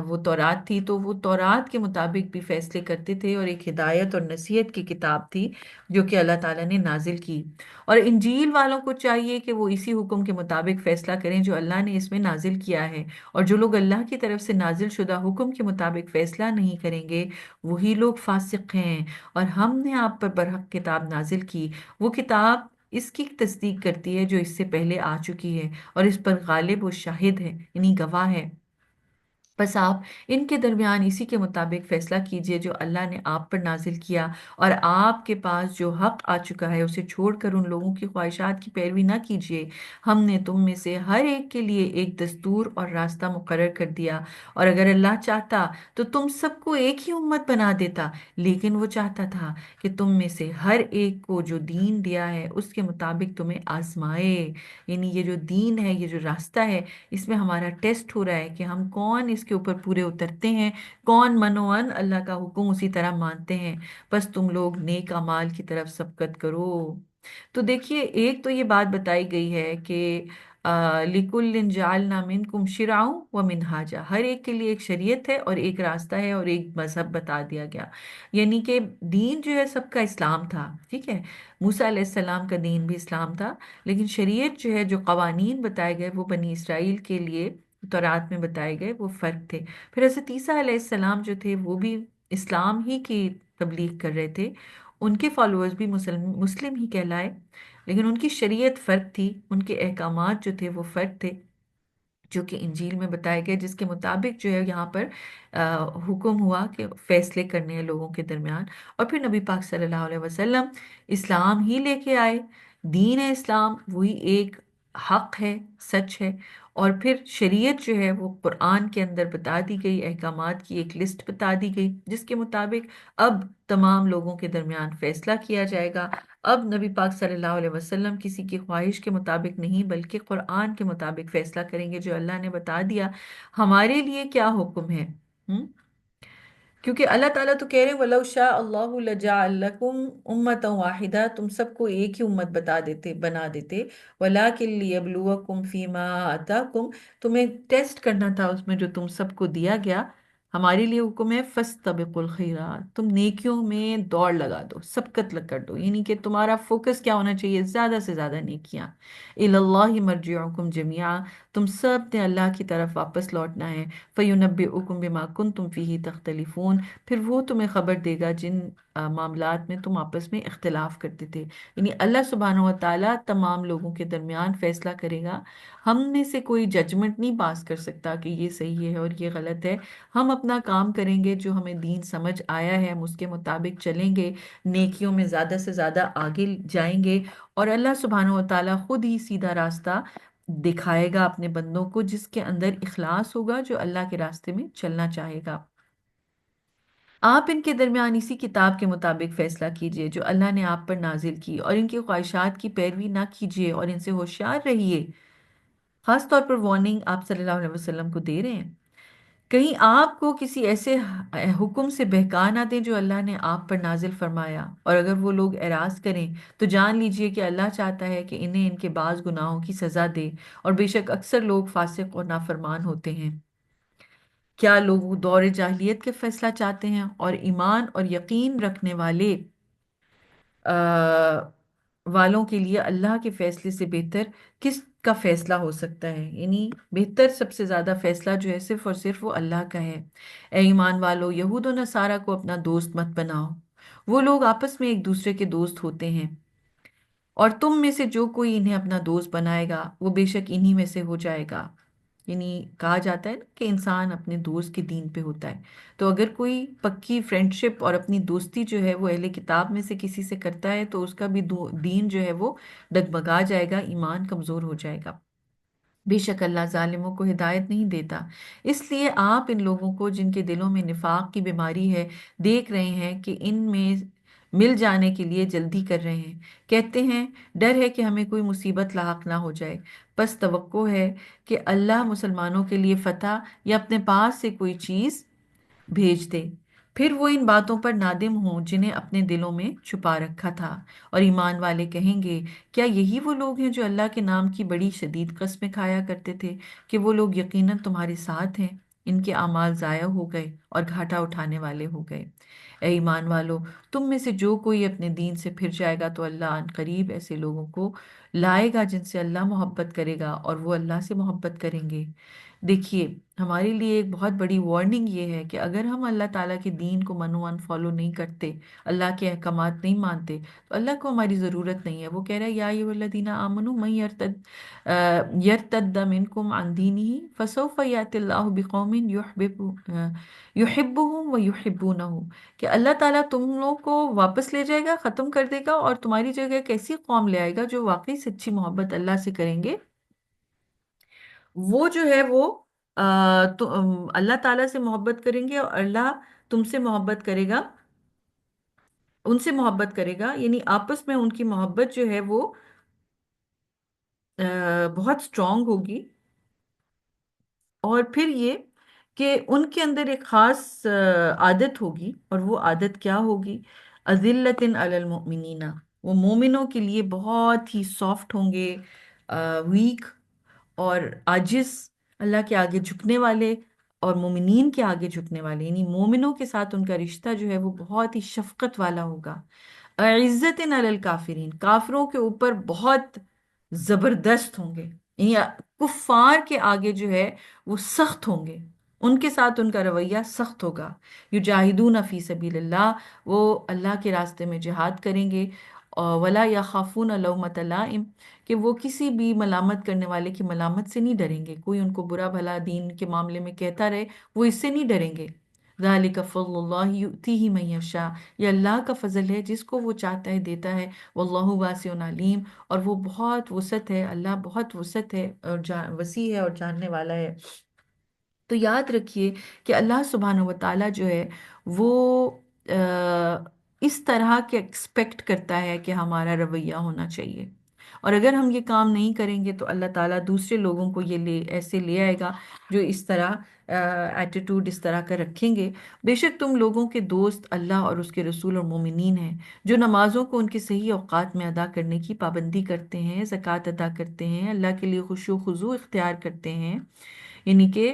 وہ تورات تھی، تو وہ تورات کے مطابق بھی فیصلے کرتے تھے، اور ایک ہدایت اور نصیحت کی کتاب تھی جو کہ اللہ تعالیٰ نے نازل کی۔ اور انجیل والوں کو چاہیے کہ وہ اسی حکم کے مطابق فیصلہ کریں جو اللہ نے اس میں نازل کیا ہے، اور جو لوگ اللہ کی طرف سے نازل شدہ حکم کے مطابق فیصلہ نہیں کریں گے وہی لوگ فاسق ہیں۔ اور ہم نے آپ پر برحق کتاب نازل کی، وہ کتاب اس کی تصدیق کرتی ہے جو اس سے پہلے آ چکی ہے، اور اس پر غالب و شاہد ہے، یعنی گواہ ہے۔ بس آپ ان کے درمیان اسی کے مطابق فیصلہ کیجئے جو اللہ نے آپ پر نازل کیا، اور آپ کے پاس جو حق آ چکا ہے اسے چھوڑ کر ان لوگوں کی خواہشات کی پیروی نہ کیجئے۔ ہم نے تم میں سے ہر ایک کے لیے ایک دستور اور راستہ مقرر کر دیا، اور اگر اللہ چاہتا تو تم سب کو ایک ہی امت بنا دیتا، لیکن وہ چاہتا تھا کہ تم میں سے ہر ایک کو جو دین دیا ہے اس کے مطابق تمہیں آزمائے۔ یعنی یہ جو دین ہے، یہ جو راستہ ہے، اس میں ہمارا ٹیسٹ ہو رہا ہے کہ ہم کون اس کے اوپر پورے اترتے ہیں، کون منوان اللہ کا حکم اسی طرح مانتے ہیں۔ بس تم لوگ نیک اعمال کی طرف سبقت کرو۔ تو دیکھیے ایک تو یہ بات بتائی گئی ہے کہ لِكُلٍّ جَعَلْنَا مِنْكُمْ شِرْعًا وَمِنْهَاجًا، ہر ایک کے لیے ایک شریعت ہے اور ایک راستہ ہے اور ایک مذہب بتا دیا گیا۔ یعنی کہ دین جو ہے سب کا اسلام تھا، ٹھیک ہے، موسیٰ علیہ السلام کا دین بھی اسلام تھا، لیکن شریعت جو ہے، جو قوانین بتائے گئے وہ بنی اسرائیل کے لیے تورات میں بتائے گئے وہ فرق تھے۔ پھر حضرت عیسیٰ علیہ السلام جو تھے وہ بھی اسلام ہی کی تبلیغ کر رہے تھے، ان کے فالوورز بھی مسلم ہی کہلائے، لیکن ان کی شریعت فرق تھی، ان کے احکامات جو تھے وہ فرق تھے جو کہ انجیل میں بتائے گئے، جس کے مطابق جو ہے یہاں پر حکم ہوا کہ فیصلے کرنے ہیں لوگوں کے درمیان۔ اور پھر نبی پاک صلی اللہ علیہ وسلم اسلام ہی لے کے آئے، دین ہے اسلام، وہی ایک حق ہے، سچ ہے، اور پھر شریعت جو ہے وہ قرآن کے اندر بتا دی گئی، احکامات کی ایک لسٹ بتا دی گئی جس کے مطابق اب تمام لوگوں کے درمیان فیصلہ کیا جائے گا۔ اب نبی پاک صلی اللہ علیہ وسلم کسی کی خواہش کے مطابق نہیں بلکہ قرآن کے مطابق فیصلہ کریں گے جو اللہ نے بتا دیا ہمارے لیے کیا حکم ہے۔ ہم؟ کیونکہ اللہ تعالیٰ تو کہہ رہے ہیں وَلَوْ شَاءَ اللَّهُ لَجَعَلَ لَكُمْ أُمَّةً وَاحِدَةً، تم سب کو ایک ہی امت بنا دیتے، وَلَٰكِن لِيَبْلُوَكُمْ فِي مَا آتَاكُمْ، تمہیں ٹیسٹ کرنا تھا اس میں جو تم سب کو دیا گیا، ہمارے لیے حکم ہے فاستبقوا الخیرات، تم نیکیوں میں دوڑ لگا دو، سبقت لگ کر دو، یعنی کہ تمہارا فوکس کیا ہونا چاہیے؟ زیادہ سے زیادہ نیکیاں. الی اللہ مرجعکم جميعا، تم سب نے اللہ کی طرف واپس لوٹنا ہے. فینبئکم بما کنتم فیہ تختلفون، پھر وہ تمہیں خبر دے گا جن معاملات میں تم آپس میں اختلاف کرتے تھے. یعنی اللہ سبحانہ و تعالیٰ تمام لوگوں کے درمیان فیصلہ کرے گا. ہم میں سے کوئی ججمنٹ نہیں پاس کر سکتا کہ یہ صحیح ہے اور یہ غلط ہے. ہم اپنا کام کریں گے، جو ہمیں دین سمجھ آیا ہے ہم اس کے مطابق چلیں گے، نیکیوں میں زیادہ سے زیادہ آگے جائیں گے، اور اللہ سبحانہ و تعالیٰ خود ہی سیدھا راستہ دکھائے گا اپنے بندوں کو، جس کے اندر اخلاص ہوگا، جو اللہ کے راستے میں چلنا چاہے گا. آپ ان کے درمیان اسی کتاب کے مطابق فیصلہ کیجئے جو اللہ نے آپ پر نازل کی، اور ان کی خواہشات کی پیروی نہ کیجئے، اور ان سے ہوشیار رہیے. خاص طور پر وارننگ آپ صلی اللہ علیہ وسلم کو دے رہے ہیں. کہیں آپ کو کسی ایسے حکم سے بہکا نہ دیں جو اللہ نے آپ پر نازل فرمایا، اور اگر وہ لوگ اعراض کریں تو جان لیجئے کہ اللہ چاہتا ہے کہ انہیں ان کے بعض گناہوں کی سزا دے، اور بے شک اکثر لوگ فاسق اور نافرمان ہوتے ہیں. کیا لوگ دور جاہلیت کے فیصلہ چاہتے ہیں؟ اور ایمان اور یقین رکھنے آ، والوں کے لیے اللہ کے فیصلے سے بہتر کس کا فیصلہ ہو سکتا ہے؟ یعنی بہتر سب سے زیادہ فیصلہ جو ہے صرف اور صرف وہ اللہ کا ہے. اے ایمان والو، یہود و نصارہ کو اپنا دوست مت بناؤ، وہ لوگ آپس میں ایک دوسرے کے دوست ہوتے ہیں، اور تم میں سے جو کوئی انہیں اپنا دوست بنائے گا وہ بے شک انہی میں سے ہو جائے گا. یعنی کہا جاتا ہے نا کہ انسان اپنے دوست کے دین پہ ہوتا ہے. تو اگر کوئی پکی فرینڈشپ اور اپنی دوستی جو ہے وہ اہل کتاب میں سے کسی سے کرتا ہے تو اس کا بھی دین جو ہے وہ ڈگمگا جائے گا، ایمان کمزور ہو جائے گا. بے شک اللہ ظالموں کو ہدایت نہیں دیتا. اس لیے آپ ان لوگوں کو جن کے دلوں میں نفاق کی بیماری ہے دیکھ رہے ہیں کہ ان میں مل جانے کے لیے جلدی کر رہے ہیں. کہتے ہیں ڈر ہے کہ ہمیں کوئی مصیبت لاحق نہ ہو جائے، بس توقع ہے کہ اللہ مسلمانوں کے لیے فتح یا اپنے پاس سے کوئی چیز بھیج دے، پھر وہ ان باتوں پر نادم ہوں جنہیں اپنے دلوں میں چھپا رکھا تھا. اور ایمان والے کہیں گے کیا یہی وہ لوگ ہیں جو اللہ کے نام کی بڑی شدید قسمیں کھایا کرتے تھے کہ وہ لوگ یقیناً تمہارے ساتھ ہیں. ان کے اعمال ضائع ہو گئے اور گھاٹا اٹھانے والے ہو گئے. اے ایمان والو، تم میں سے جو کوئی اپنے دین سے پھر جائے گا تو اللہ ان قریب ایسے لوگوں کو لائے گا جن سے اللہ محبت کرے گا اور وہ اللہ سے محبت کریں گے. دیکھیے، ہمارے لیے ایک بہت بڑی وارننگ یہ ہے کہ اگر ہم اللہ تعالیٰ کے دین کو منو فالو نہیں کرتے، اللہ کے احکامات نہیں مانتے، تو اللہ کو ہماری ضرورت نہیں ہے. وہ کہہ رہا ہے یا ایھا الذین آمنوا من یرتد منکم عن دینہ فسوف یأتی اللہ بقوم یحبهم ویحبونہ، کہ اللہ تعالیٰ تم لوگوں کو واپس لے جائے گا، ختم کر دے گا، اور تمہاری جگہ ایک ایسی قوم لے آئے گا جو واقعی سچی محبت اللہ سے کریں گے. وہ جو ہے وہ اللہ تعالیٰ سے محبت کریں گے، اور اللہ تم سے محبت کرے گا، ان سے محبت کرے گا. یعنی آپس میں ان کی محبت جو ہے وہ بہت سٹرونگ ہوگی. اور پھر یہ کہ ان کے اندر ایک خاص عادت ہوگی، اور وہ عادت کیا ہوگی؟ اذلۃ علی المؤمنین، وہ مومنوں کے لیے بہت ہی سافٹ ہوں گے، ویک اور عاجز، اللہ کے آگے جھکنے والے اور مومنین کے آگے جھکنے والے. یعنی مومنوں کے ساتھ ان کا رشتہ جو ہے وہ بہت ہی شفقت والا ہوگا. عزت علی الکافرین، کافروں کے اوپر بہت زبردست ہوں گے. یعنی کفار کے آگے جو ہے وہ سخت ہوں گے، ان کے ساتھ ان کا رویہ سخت ہوگا. یجاہدون فی سبیل اللہ، وہ اللہ کے راستے میں جہاد کریں گے. ولا یخافون لومۃ لائم، کہ وہ کسی بھی ملامت کرنے والے کی ملامت سے نہیں ڈریں گے. کوئی ان کو برا بھلا دین کے معاملے میں کہتا رہے، وہ اس سے نہیں ڈریں گے. ذالک فضل اللہ یؤتیہ من یشاء، یہ اللہ کا فضل ہے، جس کو وہ چاہتا ہے دیتا ہے. واللہ واسع علیم، اور وہ بہت وسعت ہے، اللہ بہت وسعت ہے اور وسیع ہے اور جاننے والا ہے. تو یاد رکھیے کہ اللہ سبحانہ و تعالیٰ جو ہے وہ اس طرح کے ایکسپیکٹ کرتا ہے کہ ہمارا رویہ ہونا چاہیے. اور اگر ہم یہ کام نہیں کریں گے تو اللہ تعالیٰ دوسرے لوگوں کو یہ ایسے لے آئے گا جو اس طرح ایٹیٹیوڈ اس طرح کا رکھیں گے. بے شک تم لوگوں کے دوست اللہ اور اس کے رسول اور مومنین ہیں، جو نمازوں کو ان کے صحیح اوقات میں ادا کرنے کی پابندی کرتے ہیں، زکوٰۃ ادا کرتے ہیں، اللہ کے لیے خشوع و خضوع اختیار کرتے ہیں. یعنی کہ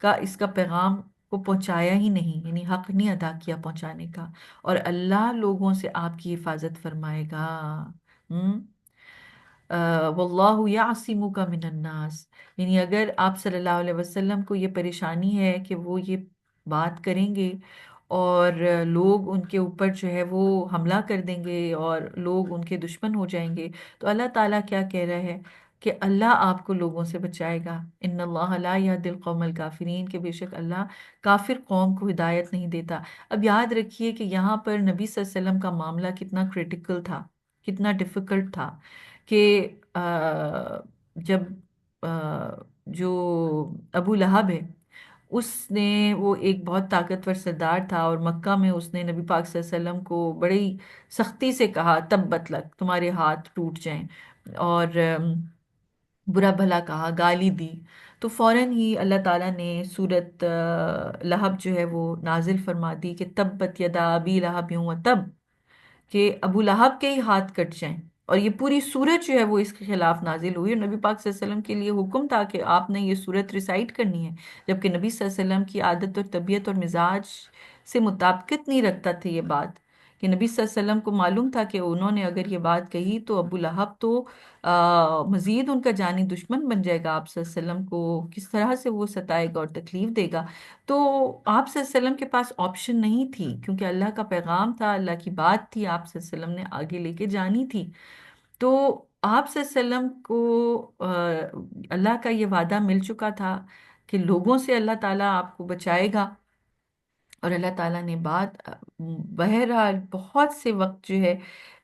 کا اس کا پیغام کو پہنچایا ہی نہیں، یعنی حق نہیں ادا کیا پہنچانے کا، اور اللہ لوگوں سے آپ کی حفاظت فرمائے گا۔ ہم واللہ یعصمک من الناس، یعنی اگر آپ صلی اللہ علیہ وسلم کو یہ پریشانی ہے کہ وہ یہ بات کریں گے اور لوگ ان کے اوپر جو ہے وہ حملہ کر دیں گے اور لوگ ان کے دشمن ہو جائیں گے، تو اللہ تعالیٰ کیا کہہ رہا ہے کہ اللہ آپ کو لوگوں سے بچائے گا۔ ان اللہ لا یہدی القوم الکافرین، کہ بے شک اللہ کافر قوم کو ہدایت نہیں دیتا۔ اب یاد رکھیے کہ یہاں پر نبی صلی اللہ علیہ وسلم کا معاملہ کتنا کریٹیکل تھا، کتنا ڈیفیکلٹ تھا، کہ جب جو ابو لہب ہے، اس نے، وہ ایک بہت طاقتور سردار تھا، اور مکہ میں اس نے نبی پاک صلی اللہ علیہ وسلم کو بڑی سختی سے کہا تبت لک، تمہارے ہاتھ ٹوٹ جائیں، اور برا بھلا کہا، گالی دی۔ تو فوراً ہی اللہ تعالیٰ نے سورت لہب جو ہے وہ نازل فرما دی کہ تبت یدا ابی لہب یوں تب، کہ ابو لہب کے ہی ہاتھ کٹ جائیں، اور یہ پوری سورت جو ہے وہ اس کے خلاف نازل ہوئی، اور نبی پاک صلی اللہ علیہ وسلم کے لیے حکم تھا کہ آپ نے یہ سورت ریسائٹ کرنی ہے، جبکہ نبی صلی اللہ علیہ وسلم کی عادت اور طبیعت اور مزاج سے مطابقت نہیں رکھتا تھا یہ بات، کہ نبی صلی اللہ علیہ وسلم کو معلوم تھا کہ انہوں نے اگر یہ بات کہی تو ابو لہب تو مزید ان کا جانی دشمن بن جائے گا، آپ صلی اللہ علیہ وسلم کو کس طرح سے وہ ستائے گا اور تکلیف دے گا۔ تو آپ صلی اللہ علیہ وسلم کے پاس آپشن نہیں تھی، کیونکہ اللہ کا پیغام تھا، اللہ کی بات تھی، آپ صلی اللہ علیہ وسلم نے آگے لے کے جانی تھی۔ تو آپ صلی اللہ علیہ وسلم کو اللہ کا یہ وعدہ مل چکا تھا کہ لوگوں سے اللہ تعالیٰ آپ کو بچائے گا، اور اللہ تعالیٰ نے بات، بہرحال بہت سے وقت جو ہے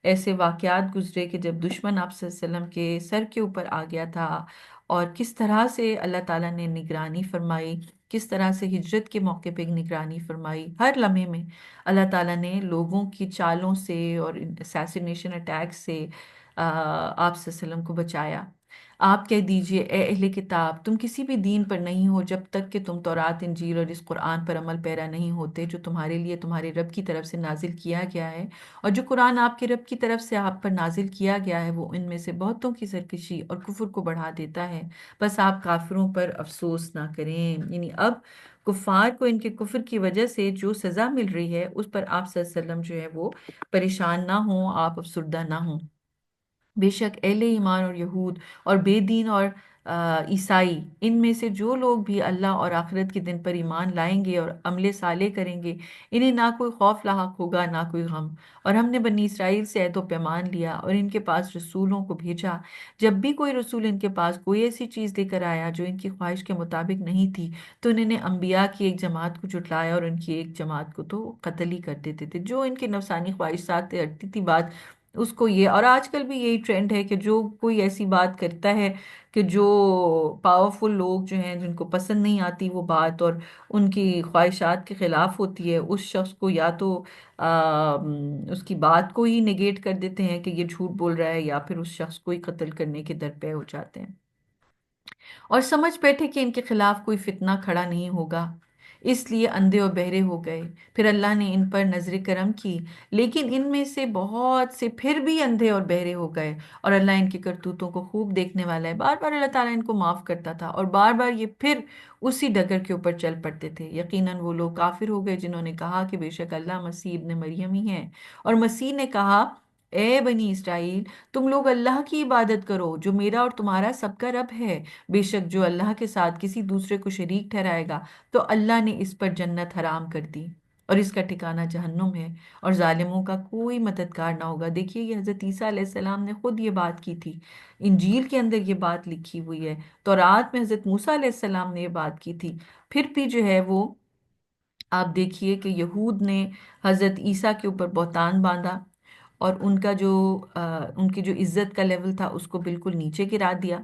ایسے واقعات گزرے کہ جب دشمن آپ صلی اللہ علیہ وسلم کے سر کے اوپر آ گیا تھا، اور کس طرح سے اللہ تعالیٰ نے نگرانی فرمائی، کس طرح سے ہجرت کے موقع پہ نگرانی فرمائی، ہر لمحے میں اللہ تعالیٰ نے لوگوں کی چالوں سے اور اسیسینیشن اٹیک سے آپ صلی اللہ علیہ وسلم کو بچایا۔ آپ کہہ دیجئے اے اہل کتاب، تم کسی بھی دین پر نہیں ہو جب تک کہ تم تورات انجیل اور اس قرآن پر عمل پیرا نہیں ہوتے جو تمہارے لیے تمہارے رب کی طرف سے نازل کیا گیا ہے، اور جو قرآن آپ کے رب کی طرف سے آپ پر نازل کیا گیا ہے وہ ان میں سے بہتوں کی سرکشی اور کفر کو بڑھا دیتا ہے، بس آپ کافروں پر افسوس نہ کریں۔ یعنی اب کفار کو ان کے کفر کی وجہ سے جو سزا مل رہی ہے اس پر آپ صلی اللہ علیہ وسلم جو ہے وہ پریشان نہ ہوں، آپ افسردہ نہ ہوں۔ بے شک اہل ایمان اور یہود اور بے دین اور عیسائی، ان میں سے جو لوگ بھی اللہ اور آخرت کے دن پر ایمان لائیں گے اور عمل صالح کریں گے، انہیں نہ کوئی خوف لاحق ہوگا نہ کوئی غم۔ اور ہم نے بنی اسرائیل سے عہد و پیمان لیا اور ان کے پاس رسولوں کو بھیجا، جب بھی کوئی رسول ان کے پاس کوئی ایسی چیز لے کر آیا جو ان کی خواہش کے مطابق نہیں تھی تو انہوں نے انبیاء کی ایک جماعت کو جھٹلایا اور ان کی ایک جماعت کو تو قتل ہی کر دیتے تھے، جو ان کے نفسانی خواہشات سے ہٹتی تھی بات اس کو یہ۔ اور آج کل بھی یہی ٹرینڈ ہے کہ جو کوئی ایسی بات کرتا ہے کہ جو پاورفل لوگ جو ہیں جن کو پسند نہیں آتی وہ بات اور ان کی خواہشات کے خلاف ہوتی ہے، اس شخص کو یا تو اس کی بات کو ہی نگیٹ کر دیتے ہیں کہ یہ جھوٹ بول رہا ہے، یا پھر اس شخص کو ہی قتل کرنے کے درپے ہو جاتے ہیں، اور سمجھ بیٹھے کہ ان کے خلاف کوئی فتنہ کھڑا نہیں ہوگا، اس لیے اندھے اور بہرے ہو گئے۔ پھر اللہ نے ان پر نظر کرم کی، لیکن ان میں سے بہت سے پھر بھی اندھے اور بہرے ہو گئے، اور اللہ ان کی کرتوتوں کو خوب دیکھنے والا ہے۔ بار بار اللہ تعالیٰ ان کو معاف کرتا تھا اور بار بار یہ پھر اسی ڈگر کے اوپر چل پڑتے تھے۔ یقیناً وہ لوگ کافر ہو گئے جنہوں نے کہا کہ بے شک اللہ مسیح ابن مریم ہی ہے، اور مسیح نے کہا اے بنی اسرائیل، تم لوگ اللہ کی عبادت کرو جو میرا اور تمہارا سب کا رب ہے، بے شک جو اللہ کے ساتھ کسی دوسرے کو شریک ٹھہرائے گا تو اللہ نے اس پر جنت حرام کر دی اور اس کا ٹھکانہ جہنم ہے، اور ظالموں کا کوئی مددگار نہ ہوگا۔ دیکھیے یہ حضرت عیسیٰ علیہ السلام نے خود یہ بات کی تھی، انجیل کے اندر یہ بات لکھی ہوئی ہے، تورات میں حضرت موسیٰ علیہ السلام نے یہ بات کی تھی۔ پھر بھی جو ہے وہ آپ دیکھیے کہ یہود نے حضرت عیسیٰ کے اوپر بہتان باندھا، اور ان کا جو ان کی جو عزت کا لیول تھا اس کو بالکل نیچے گرا دیا،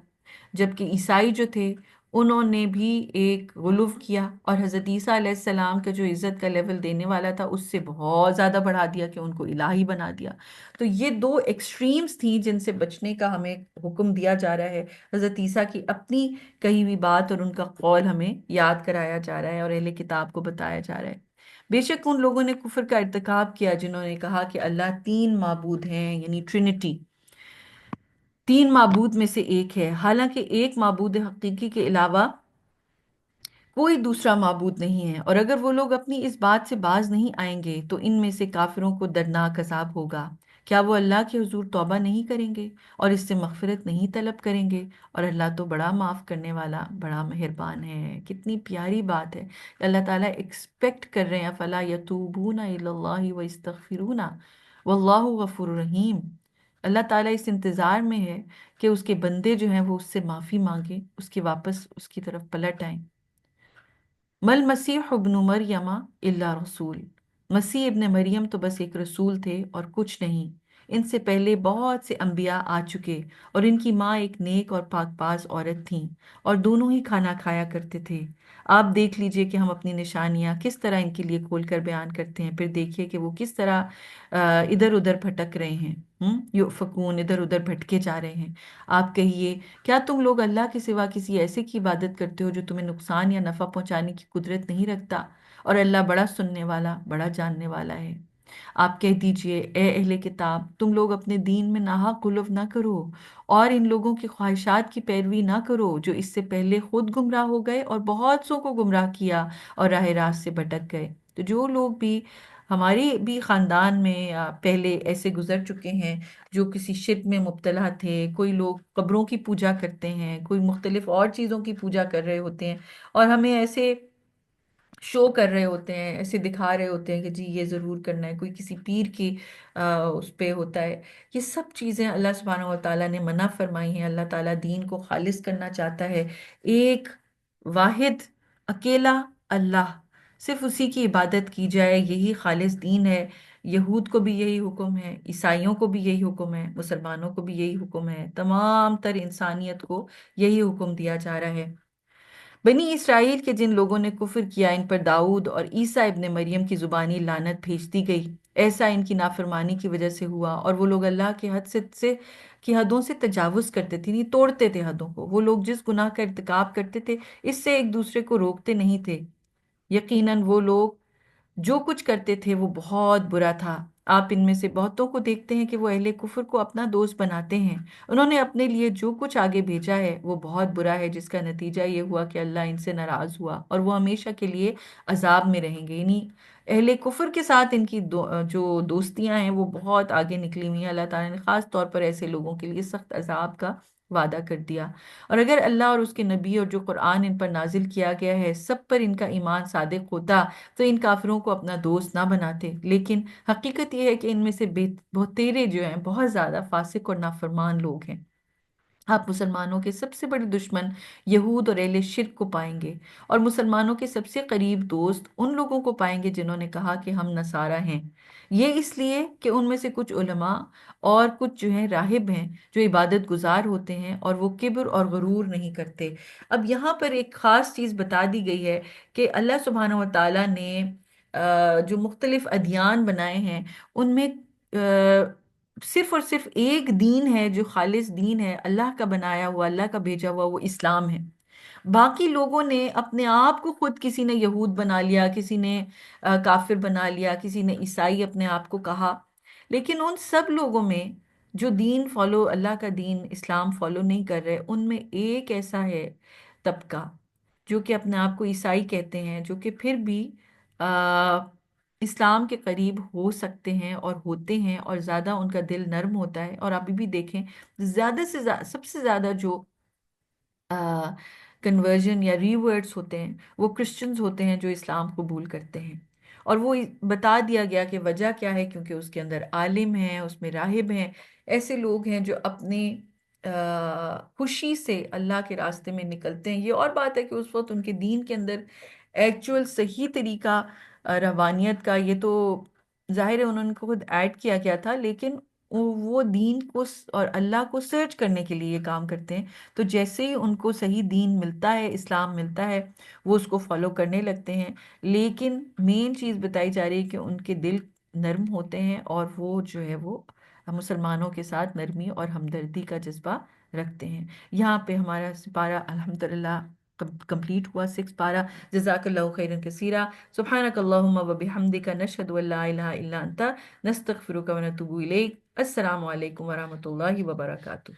جبکہ عیسائی جو تھے انہوں نے بھی ایک غلو کیا اور حضرت عیسیٰ علیہ السلام کا جو عزت کا لیول دینے والا تھا اس سے بہت زیادہ بڑھا دیا کہ ان کو الہی بنا دیا۔ تو یہ دو ایکسٹریمز تھیں جن سے بچنے کا ہمیں حکم دیا جا رہا ہے، حضرت عیسیٰ کی اپنی کہی ہوئی بات اور ان کا قول ہمیں یاد کرایا جا رہا ہے اور اہل کتاب کو بتایا جا رہا ہے۔ بے شک ان لوگوں نے کفر کا ارتکاب کیا جنہوں نے کہا کہ اللہ تین معبود ہیں، یعنی ٹرینٹی، تین معبود میں سے ایک ہے، حالانکہ ایک معبود حقیقی کے علاوہ کوئی دوسرا معبود نہیں ہے، اور اگر وہ لوگ اپنی اس بات سے باز نہیں آئیں گے تو ان میں سے کافروں کو دردناک عذاب ہوگا۔ کیا وہ اللہ کے حضور توبہ نہیں کریں گے اور اس سے مغفرت نہیں طلب کریں گے؟ اور اللہ تو بڑا معاف کرنے والا، بڑا مہربان ہے۔ کتنی پیاری بات ہے، اللہ تعالیٰ ایکسپیکٹ کر رہے ہیں، فلا یتوبون الی اللہ واستغفرون واللہ غفور رحیم۔ اللہ تعالیٰ اس انتظار میں ہے کہ اس کے بندے جو ہیں وہ اس سے معافی مانگیں، اس کے واپس اس کی طرف پلٹ آئیں۔ مل مسیح ابن مریم الا رسول، مسیح ابن مریم تو بس ایک رسول تھے اور کچھ نہیں۔ ان سے پہلے بہت سے انبیاء آ چکے، اور ان کی ماں ایک نیک اور پاک باز عورت تھیں، اور دونوں ہی کھانا کھایا کرتے تھے۔ آپ دیکھ لیجئے کہ ہم اپنی نشانیاں کس طرح ان کے لیے کھول کر بیان کرتے ہیں، پھر دیکھیے کہ وہ کس طرح ادھر ادھر بھٹک رہے ہیں، یؤفکون، ادھر ادھر بھٹکے جا رہے ہیں۔ آپ کہیے، کیا تم لوگ اللہ کے سوا کسی ایسے کی عبادت کرتے ہو جو تمہیں نقصان یا نفع پہنچانے کی قدرت نہیں رکھتا؟ اور اللہ بڑا سننے والا، بڑا جاننے والا ہے۔ آپ کہہ دیجئے، اے اہل کتاب، تم لوگ اپنے دین میں ناحق غلو نہ کرو، اور ان لوگوں کی خواہشات کی پیروی نہ کرو جو اس سے پہلے خود گمراہ ہو گئے اور بہت سو کو گمراہ کیا اور راہ راست سے بھٹک گئے۔ تو جو لوگ بھی ہماری بھی خاندان میں پہلے ایسے گزر چکے ہیں، جو کسی شرک میں مبتلا تھے، کوئی لوگ قبروں کی پوجا کرتے ہیں، کوئی مختلف اور چیزوں کی پوجا کر رہے ہوتے ہیں، اور ہمیں ایسے شو کر رہے ہوتے ہیں، ایسے دکھا رہے ہوتے ہیں کہ جی یہ ضرور کرنا ہے، کوئی کسی پیر کی اس پہ ہوتا ہے۔ یہ سب چیزیں اللہ سبحانہ و تعالیٰ نے منع فرمائی ہیں۔ اللہ تعالیٰ دین کو خالص کرنا چاہتا ہے، ایک واحد اکیلا اللہ، صرف اسی کی عبادت کی جائے، یہی خالص دین ہے۔ یہود کو بھی یہی حکم ہے، عیسائیوں کو بھی یہی حکم ہے، مسلمانوں کو بھی یہی حکم ہے، تمام تر انسانیت کو یہی حکم دیا جا رہا ہے۔ بنی اسرائیل کے جن لوگوں نے کفر کیا، ان پر داؤد اور عیسیٰ ابن مریم کی زبانی لعنت بھیج دی گئی۔ ایسا ان کی نافرمانی کی وجہ سے ہوا، اور وہ لوگ اللہ کے کی حدوں سے تجاوز کرتے تھے، نہیں توڑتے تھے حدوں کو۔ وہ لوگ جس گناہ کا ارتکاب کرتے تھے، اس سے ایک دوسرے کو روکتے نہیں تھے۔ یقیناً وہ لوگ جو کچھ کرتے تھے وہ بہت برا تھا۔ آپ ان میں سے بہتوں کو دیکھتے ہیں کہ وہ اہل کفر کو اپنا دوست بناتے ہیں۔ انہوں نے اپنے لیے جو کچھ آگے بھیجا ہے وہ بہت برا ہے، جس کا نتیجہ یہ ہوا کہ اللہ ان سے ناراض ہوا اور وہ ہمیشہ کے لیے عذاب میں رہیں گے۔ یعنی اہل کفر کے ساتھ ان کی جو دوستیاں ہیں وہ بہت آگے نکلی ہوئی ہیں۔ اللہ تعالیٰ نے خاص طور پر ایسے لوگوں کے لیے سخت عذاب کا وعدہ کر دیا۔ اور اگر اللہ اور اس کے نبی اور جو قرآن ان پر نازل کیا گیا ہے سب پر ان کا ایمان صادق ہوتا تو ان کافروں کو اپنا دوست نہ بناتے، لیکن حقیقت یہ ہے کہ ان میں سے بہت تیرے جو ہیں بہت زیادہ فاسق اور نافرمان لوگ ہیں۔ آپ مسلمانوں کے سب سے بڑے دشمن یہود اور اہل شرک کو پائیں گے، اور مسلمانوں کے سب سے قریب دوست ان لوگوں کو پائیں گے جنہوں نے کہا کہ ہم نصارہ ہیں۔ یہ اس لیے کہ ان میں سے کچھ علماء اور کچھ جو ہیں راہب ہیں جو عبادت گزار ہوتے ہیں، اور وہ کبر اور غرور نہیں کرتے۔ اب یہاں پر ایک خاص چیز بتا دی گئی ہے کہ اللہ سبحانہ و تعالیٰ نے جو مختلف ادیان بنائے ہیں ان میں صرف اور صرف ایک دین ہے جو خالص دین ہے، اللہ کا بنایا ہوا، اللہ کا بھیجا ہوا، وہ اسلام ہے۔ باقی لوگوں نے اپنے آپ کو خود، کسی نے یہود بنا لیا، کسی نے کافر بنا لیا، کسی نے عیسائی اپنے آپ کو کہا، لیکن ان سب لوگوں میں جو دین فالو، اللہ کا دین اسلام فالو نہیں کر رہے، ان میں ایک ایسا ہے طبقہ جو کہ اپنے آپ کو عیسائی کہتے ہیں، جو کہ پھر بھی آ، اسلام کے قریب ہو سکتے ہیں اور ہوتے ہیں، اور زیادہ ان کا دل نرم ہوتا ہے۔ اور ابھی بھی دیکھیں، زیادہ سے زیادہ، سب سے زیادہ جو کنورژن یا ریورٹس ہوتے ہیں وہ کرسچنز ہوتے ہیں جو اسلام قبول کرتے ہیں۔ اور وہ بتا دیا گیا کہ وجہ کیا ہے، کیونکہ اس کے اندر عالم ہیں، اس میں راہب ہیں، ایسے لوگ ہیں جو اپنے خوشی سے اللہ کے راستے میں نکلتے ہیں۔ یہ اور بات ہے کہ اس وقت ان کے دین کے اندر ایکچول صحیح طریقہ روانیت کا، یہ تو ظاہر ہے انہوں نے خود ایڈ کیا گیا تھا، لیکن وہ دین کو اور اللہ کو سرچ کرنے کے لیے یہ کام کرتے ہیں۔ تو جیسے ہی ان کو صحیح دین ملتا ہے، اسلام ملتا ہے، وہ اس کو فالو کرنے لگتے ہیں۔ لیکن مین چیز بتائی جا رہی ہے کہ ان کے دل نرم ہوتے ہیں، اور وہ جو ہے وہ مسلمانوں کے ساتھ نرمی اور ہمدردی کا جذبہ رکھتے ہیں۔ یہاں پہ ہمارا سپارہ الحمدللہ کمپلیٹ ہوا، 6 پارہ۔ جزاک اللہ خیرا کثیرا، سبحانک اللہم و بحمدک، نشہد ان لا الہ الا انت، نستغفرک و نتوب الیک۔ السلام علیکم ورحمۃ اللہ وبرکاتہ۔